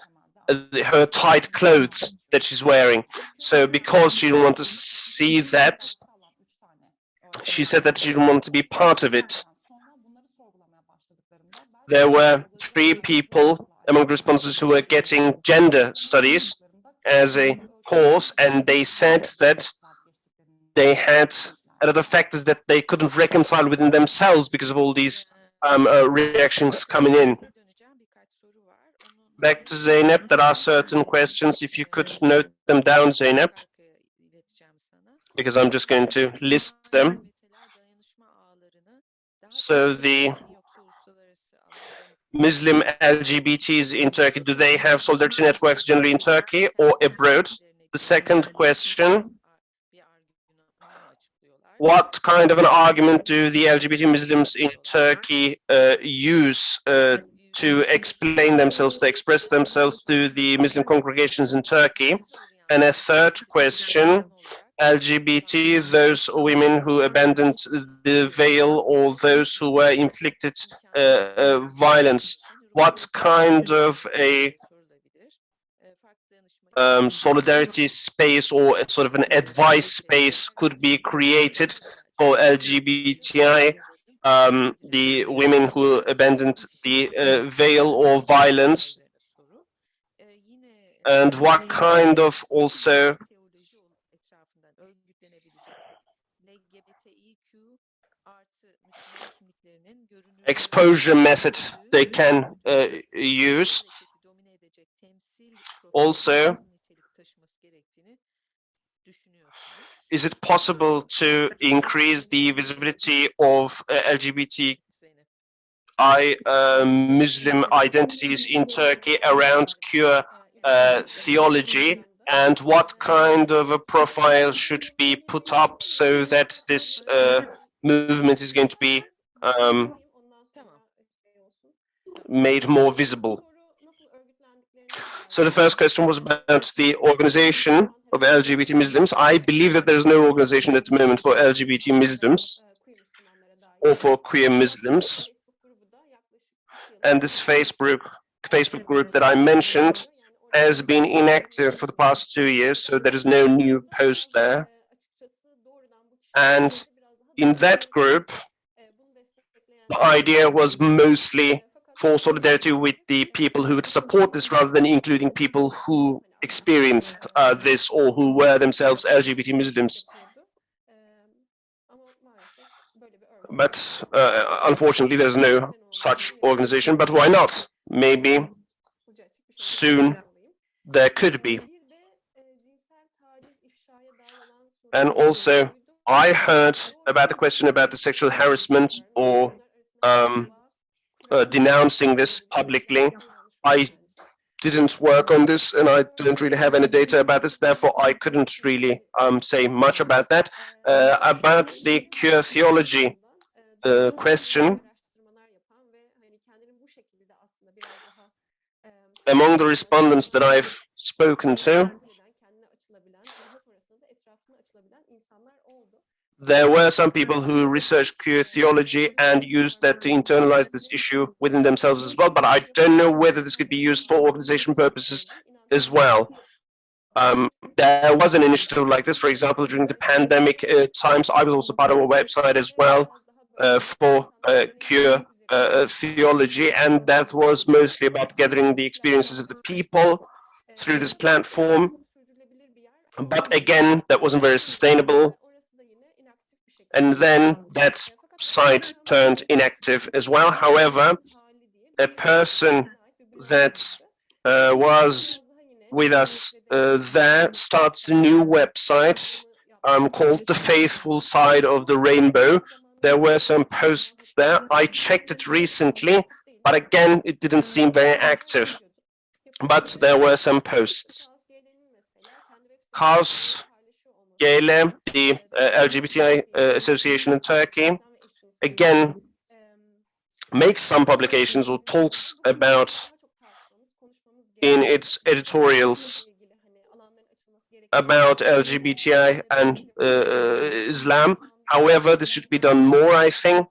her tight clothes that she's wearing. So because she didn't want to see that, she said that she didn't want to be part of it. There were 3 people among the respondents who were getting gender studies as a course, and they said that they had a lot of factors that they couldn't reconcile within themselves because of all these reactions coming in. Back to Zeynep, there are certain questions. If you could note them down, Zeynep, because I'm just going to list them. So the Muslim LGBTs in Turkey, do they have solidarity networks generally in Turkey or abroad? The second question, what kind of an argument do the LGBT Muslims in Turkey use to explain themselves, to express themselves to the Muslim congregations in Turkey? And a third question, LGBT, those women who abandoned the veil, or those who were inflicted violence? What kind of a solidarity space or sort of an advice space could be created for LGBTI, the women who abandoned the veil or violence? And what kind of also exposure method they can use? Also, is it possible to increase the visibility of LGBTI Muslim identities in Turkey around queer theology? And what kind of a profile should be put up so that this movement is going to be made more visible? So the first question was about the organization of LGBT Muslims. I believe that there is no organization at the moment for LGBT Muslims or for queer Muslims. And this Facebook group that I mentioned has been inactive for the past 2 years, so there is no new post there. And in that group, the idea was mostly for solidarity with the people who would support this, rather than including people who experienced this or who were themselves LGBT Muslims. But unfortunately, there's no such organization. But why not? Maybe soon there could be. And also, I heard about the question about the sexual harassment or denouncing this publicly. I didn't work on this, and I didn't really have any data about this, therefore I couldn't really say much about that. About the queer theology question, among the respondents that I've spoken to, there were some people who researched queer theology and used that to internalize this issue within themselves as well, but I don't know whether this could be used for organization purposes as well. There was an initiative like this, for example, during the pandemic times. I was also part of a website as well for queer theology, and that was mostly about gathering the experiences of the people through this platform. But again, that wasn't very sustainable. And then that site turned inactive as well. However, a person that was with us there starts a new website called The Faithful Side of the Rainbow. There were some posts there. I checked it recently, but again, it didn't seem very active. But there were some posts. Kaos GL, the LGBTI association in Turkey, again, makes some publications or talks about in its editorials about LGBTI and Islam. However, this should be done more, I think.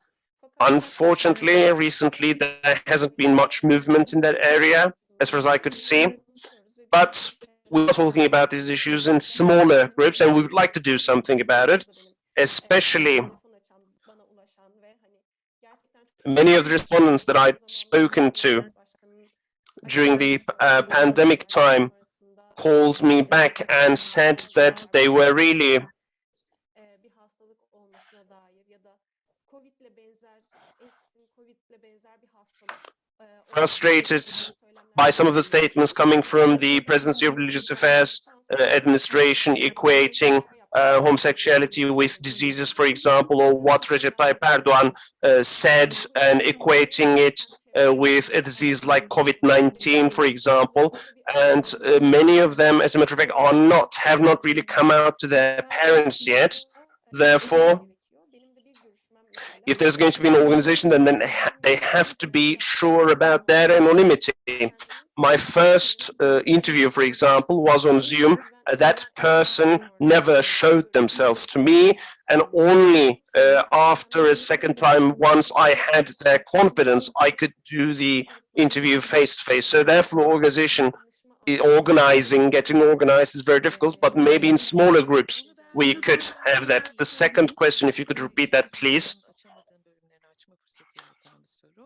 Unfortunately, recently there hasn't been much movement in that area, as far as I could see. But we're talking about these issues in smaller groups, and we would like to do something about it, especially many of the respondents that I've spoken to during the pandemic time called me back and said that they were really frustrated by some of the statements coming from the Presidency of Religious Affairs administration, equating homosexuality with diseases, for example, or what Recep Tayyip Erdogan said, and equating it with a disease like COVID-19, for example. And many of them, as a matter of fact, have not really come out to their parents yet. Therefore, if there's going to be an organization, then they have to be sure about their anonymity. My first interview, for example, was on Zoom. That person never showed themselves to me, and only after a second time, once I had their confidence, I could do the interview face-to-face. So therefore, getting organized is very difficult, but maybe in smaller groups, we could have that. The second question, if you could repeat that, please.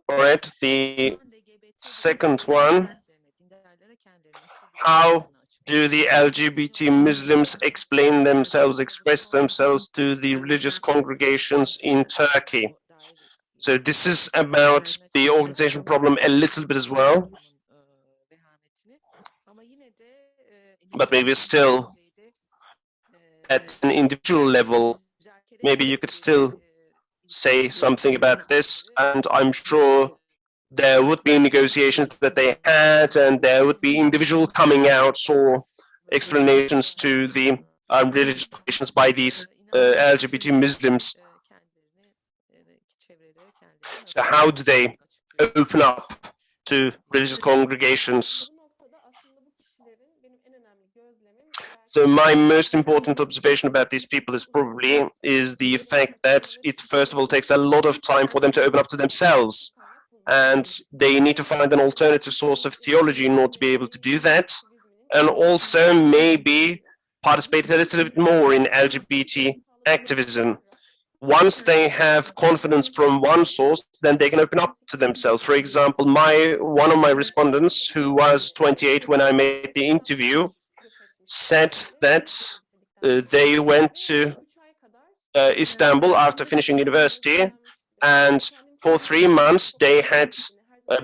All right, the second one, how do the LGBT Muslims explain themselves, express themselves to the religious congregations in Turkey? So this is about the organization problem a little bit as well, but maybe still at an individual level, maybe you could still say something about this, and I'm sure there would be negotiations that they had, and there would be individual coming outs or explanations to the religious questions by these LGBT Muslims. So how do they open up to religious congregations? So my most important observation about these people is the fact that it first of all takes a lot of time for them to open up to themselves, and they need to find an alternative source of theology in order to be able to do that, and also maybe participate a little bit more in LGBT activism. Once they have confidence from one source, then they can open up to themselves. For example, one of my respondents, who was 28 when I made the interview, said that they went to Istanbul after finishing university, and for 3 months they had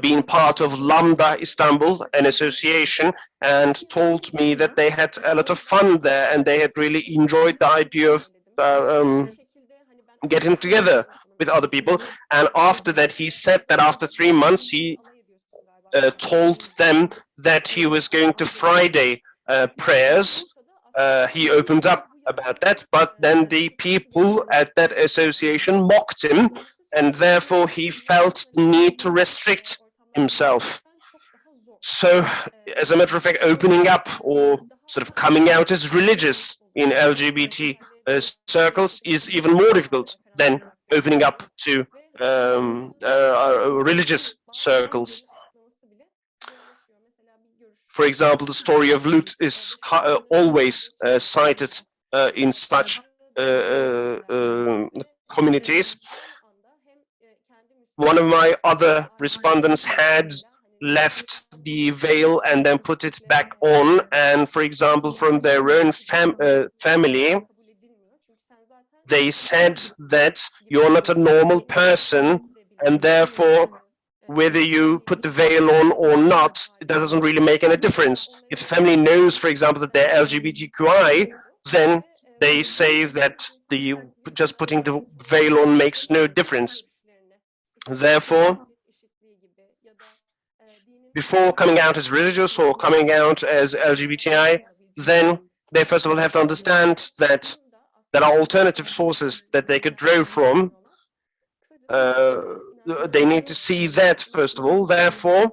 been part of Lambda Istanbul, an association, and told me that they had a lot of fun there and they had really enjoyed the idea of getting together with other people. And after that, he said that after 3 months, he told them that he was going to Friday prayers. He opened up about that, but then the people at that association mocked him, and therefore he felt the need to restrict himself. So, as a matter of fact, opening up or sort of coming out as religious in LGBT circles is even more difficult than opening up to religious circles. For example, the story of Lut is always cited in such communities. One of my other respondents had left the veil and then put it back on, and for example, from their own family, they said that you're not a normal person, and therefore whether you put the veil on or not, it doesn't really make any difference. If the family knows, for example, that they're LGBTQI, then they say that just putting the veil on makes no difference. Therefore, before coming out as religious or coming out as LGBTI, then they first of all have to understand that there are alternative sources that they could draw from. They need to see that first of all. Therefore,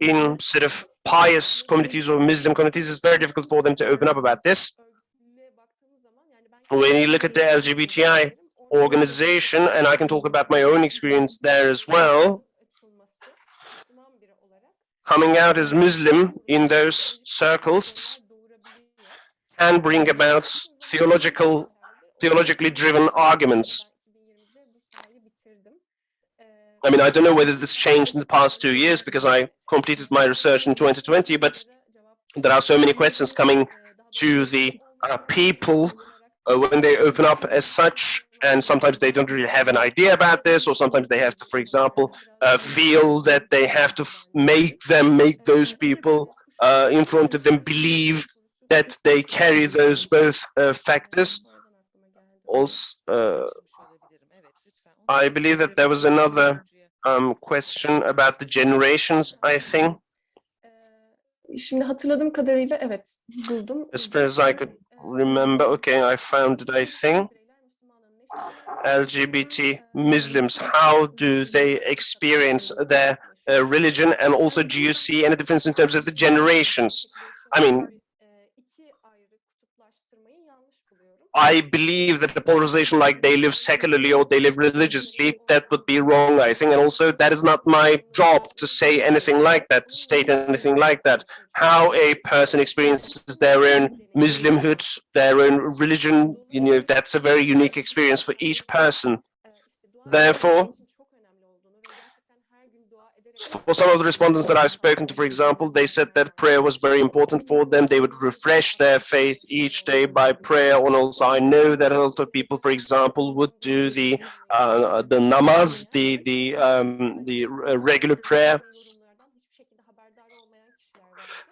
in sort of pious communities or Muslim communities, it's very difficult for them to open up about this. When you look at the LGBTI organization, and I can talk about my own experience there as well, coming out as Muslim in those circles can bring about theologically driven arguments. I mean, I don't know whether this changed in the past 2 years because I completed my research in 2020, but there are so many questions coming to the people when they open up as such, and sometimes they don't really have an idea about this, or sometimes they have to, for example, feel that they have to make those people in front of them believe that they carry those both factors. Also, I believe that there was another question about the generations, I think. Şimdi hatırladığım kadarıyla evet buldum. As far as I could remember, okay, I found it, I think. LGBT Muslims, how do they experience their religion, and also do you see any difference in terms of the generations? I mean, I believe that the polarization, like they live secularly or they live religiously, that would be wrong, I think. And also, that is not my job to say anything like that, to state anything like that. How a person experiences their own Muslimhood, their own religion, you know, that's a very unique experience for each person. Therefore, for some of the respondents that I've spoken to, for example, they said that prayer was very important for them. They would refresh their faith each day by prayer. And also, I know that a lot of people, for example, would do the namaz, the regular prayer.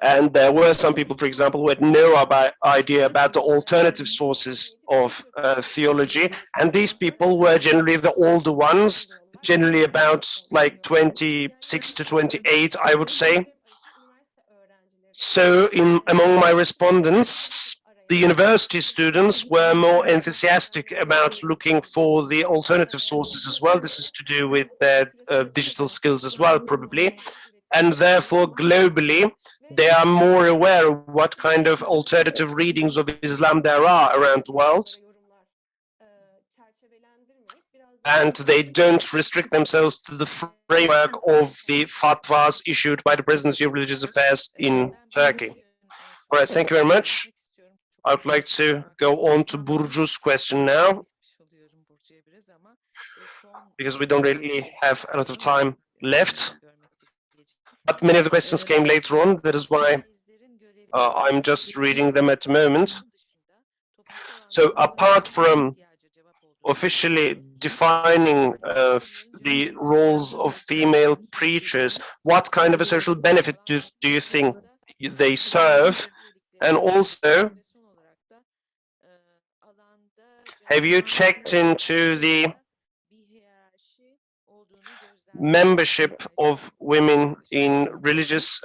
And there were some people, for example, who had no idea about the alternative sources of theology. And these people were generally the older ones, generally about like 26 to 28, I would say. So among my respondents, the university students were more enthusiastic about looking for the alternative sources as well. This is to do with their digital skills as well, probably. And therefore, globally, they are more aware of what kind of alternative readings of Islam there are around the world. And they don't restrict themselves to the framework of the fatwas issued by the Presidency of Religious Affairs in Turkey. All right, thank you very much. I would like to go on to Burcu's question now, because we don't really have a lot of time left. But many of the questions came later on. That is why I'm just reading them at the moment. So apart from officially defining the roles of female preachers, what kind of a social benefit do you think they serve? And also, have you checked into the membership of women in religious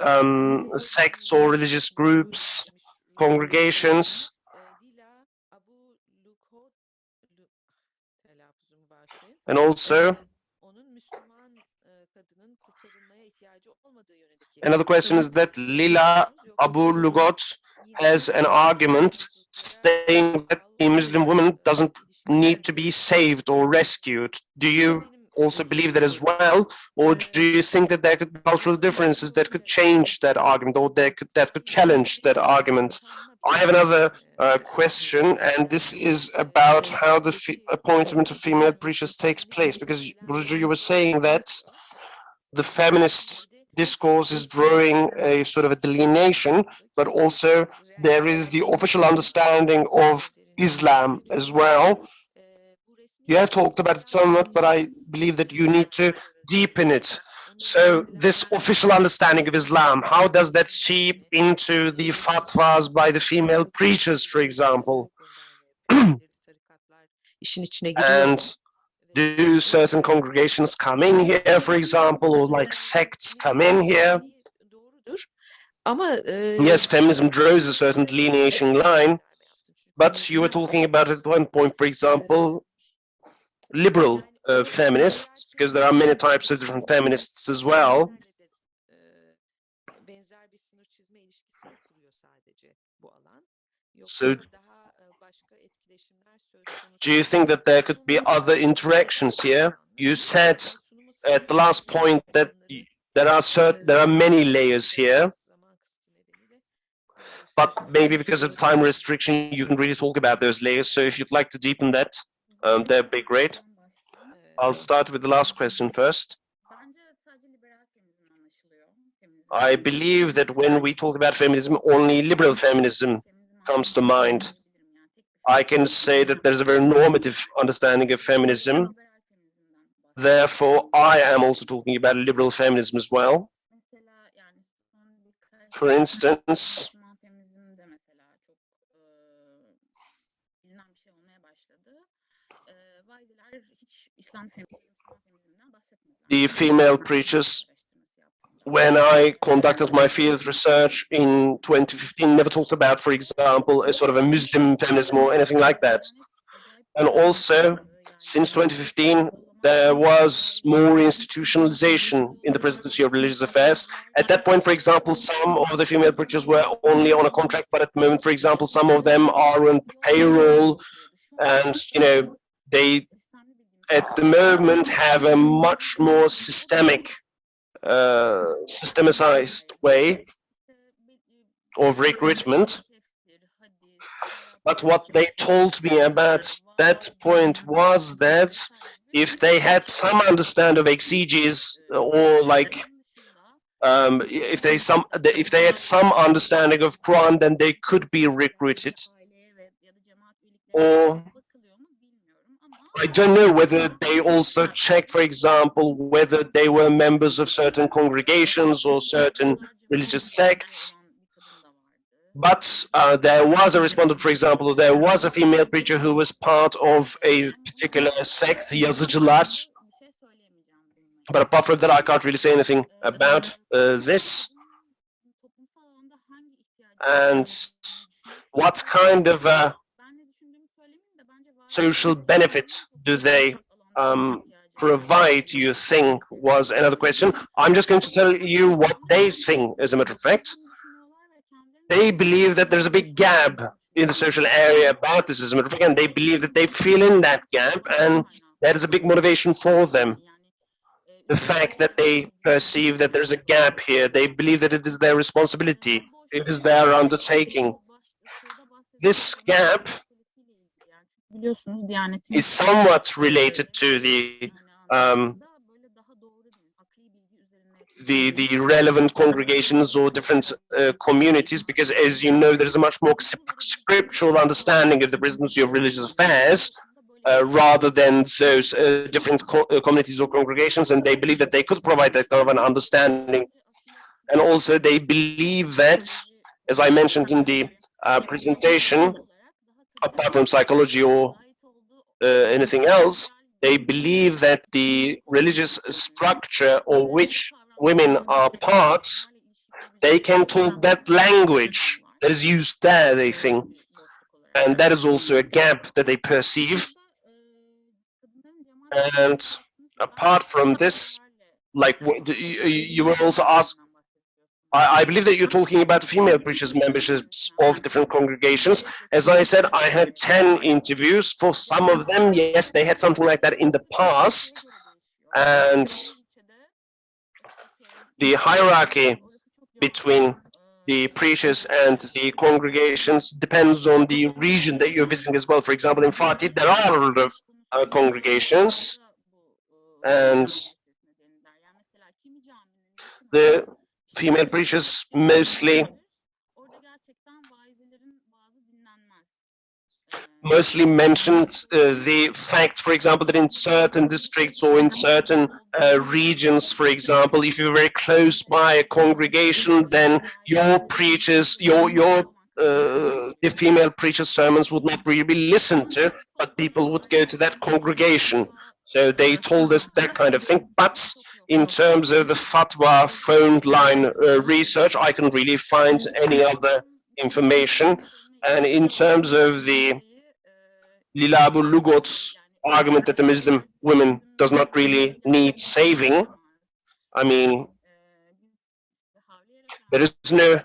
sects or religious groups, congregations? And also, another question is that Lila Abu Lugot has an argument saying that a Muslim woman doesn't need to be saved or rescued. Do you also believe that as well, or do you think that there could be cultural differences that could change that argument, or that could challenge that argument? I have another question, and this is about how the appointment of female preachers takes place, because Burcu, you were saying that the feminist discourse is drawing a sort of a delineation, but also there is the official understanding of Islam as well. You have talked about it somewhat, but I believe that you need to deepen it. So this official understanding of Islam, how does that seep into the fatwas by the female preachers, for example? And do certain congregations come in here, for example, or like sects come in here? Yes, feminism draws a certain delineation line, but you were talking about at one point, for example, liberal feminists, because there are many types of different feminists as well. So do you think that there could be other interactions here? You said at the last point that there are many layers here, but maybe because of time restriction, you can really talk about those layers. So if you'd like to deepen that, that'd be great. I'll start with the last question first. I believe that when we talk about feminism, only liberal feminism comes to mind. I can say that there's a very normative understanding of feminism. Therefore, I am also talking about liberal feminism as well. For instance, the female preachers, when I conducted my field research in 2015, never talked about, for example, a sort of a Muslim feminism or anything like that. And also, since 2015, there was more institutionalization in the Presidency of Religious Affairs. At that point, for example, some of the female preachers were only on a contract, but at the moment, for example, some of them are on payroll, and they at the moment have a much more systemized way of recruitment. But what they told me about that point was that if they had some understanding of exegesis, or like if they had some understanding of Quran, then they could be recruited. Or I don't know whether they also checked, for example, whether they were members of certain congregations or certain religious sects. But there was a respondent, for example, there was a female preacher who was part of a particular sect, Yazıcılar. But apart from that, I can't really say anything about this. And what kind of social benefit do they provide, you think, was another question. I'm just going to tell you what they think, as a matter of fact. They believe that there's a big gap in the social area about this, as a matter of fact, and they believe that they fill in that gap, and that is a big motivation for them. The fact that they perceive that there's a gap here, they believe that it is their responsibility, it is their undertaking. This gap is somewhat related to the relevant congregations or different communities, because, as you know, there is a much more scriptural understanding of the Presidency of Religious Affairs rather than those different communities or congregations, and they believe that they could provide that kind of an understanding. And also they believe that, as I mentioned in the presentation, apart from psychology or anything else, they believe that the religious structure of which women are parts, they can talk that language that is used there, they think. And that is also a gap that they perceive. And apart from this, like you were also asked, I believe that you're talking about female preachers' memberships of different congregations. As I said, I had 10 interviews. For some of them, yes, they had something like that in the past. And the hierarchy between the preachers and the congregations depends on the region that you're visiting as well. For example, in Fatih, there are a lot of congregations, and the female preachers mostly mentioned the fact, for example, that in certain districts or in certain regions, for example, if you're very close by a congregation, then your preachers, the female preachers' sermons would not really be listened to, but people would go to that congregation. So they told us that kind of thing. But in terms of the Fatwa phone line research, I couldn't really find any other information. And in terms of the Lilabu Lugot's argument that the Muslim women does not really need saving, I mean, there is no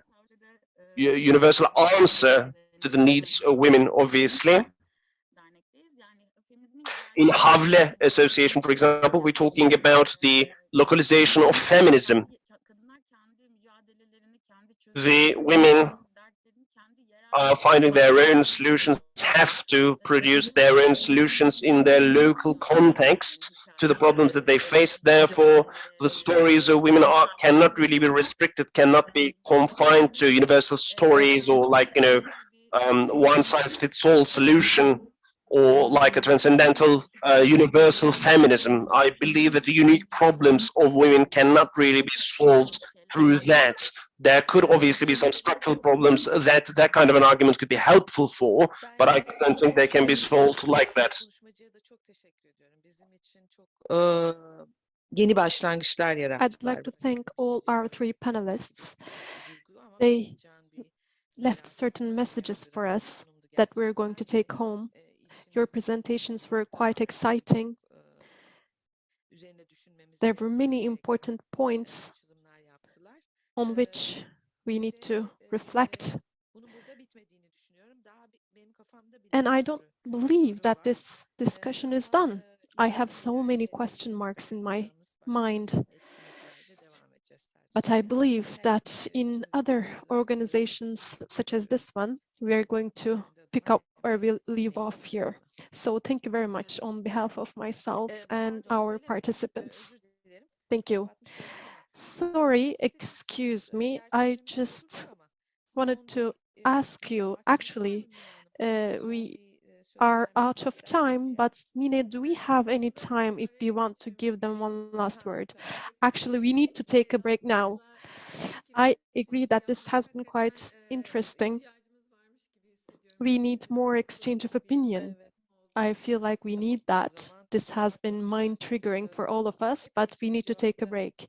universal answer to the needs of women, obviously. In Havle Association, for example, we're talking about the localization of feminism. The women are finding their own solutions, have to produce their own solutions in their local context to the problems that they face. Therefore, the stories of women cannot really be restricted, cannot be confined to universal stories or like, one-size-fits-all solution, or like a transcendental universal feminism. I believe that the unique problems of women cannot really be solved through that. There could obviously be some structural problems that kind of an argument could be helpful for, but I don't think they can be solved like that. Yeni başlangıçlar yarattılar. I'd like to thank all our three panelists. They left certain messages for us that we're going to take home. Your presentations were quite exciting. There were many important points on which we need to reflect. And I don't believe that this discussion is done. I have so many question marks in my mind. But I believe that in other organizations such as this one, we are going to pick up where we leave off here. So thank you very much on behalf of myself and our participants. Thank you. Sorry, excuse me. I just wanted to ask you, actually, we are out of time, but Mine, do we have any time if we want to give them one last word? Actually, we need to take a break now. I agree that this has been quite interesting. We need more exchange of opinion. I feel like we need that. This has been mind-triggering for all of us, but we need to take a break.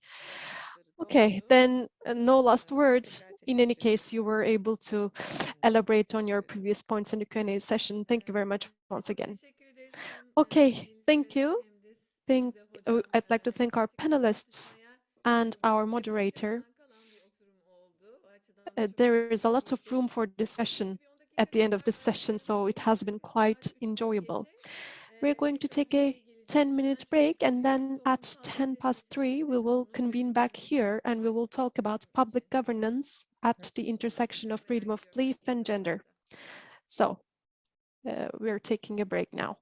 Okay, then no last word. In any case, you were able to elaborate on your previous points in the Q&A session. Thank you very much once again. Okay, thank you. I'd like to thank our panelists and our moderator. There is a lot of room for discussion at the end of this session, so it has been quite enjoyable. We're going to take a 10-minute break, and then at 3:10 we will convene back here and we will talk about public governance at the intersection of freedom of belief and gender. So we're taking a break now.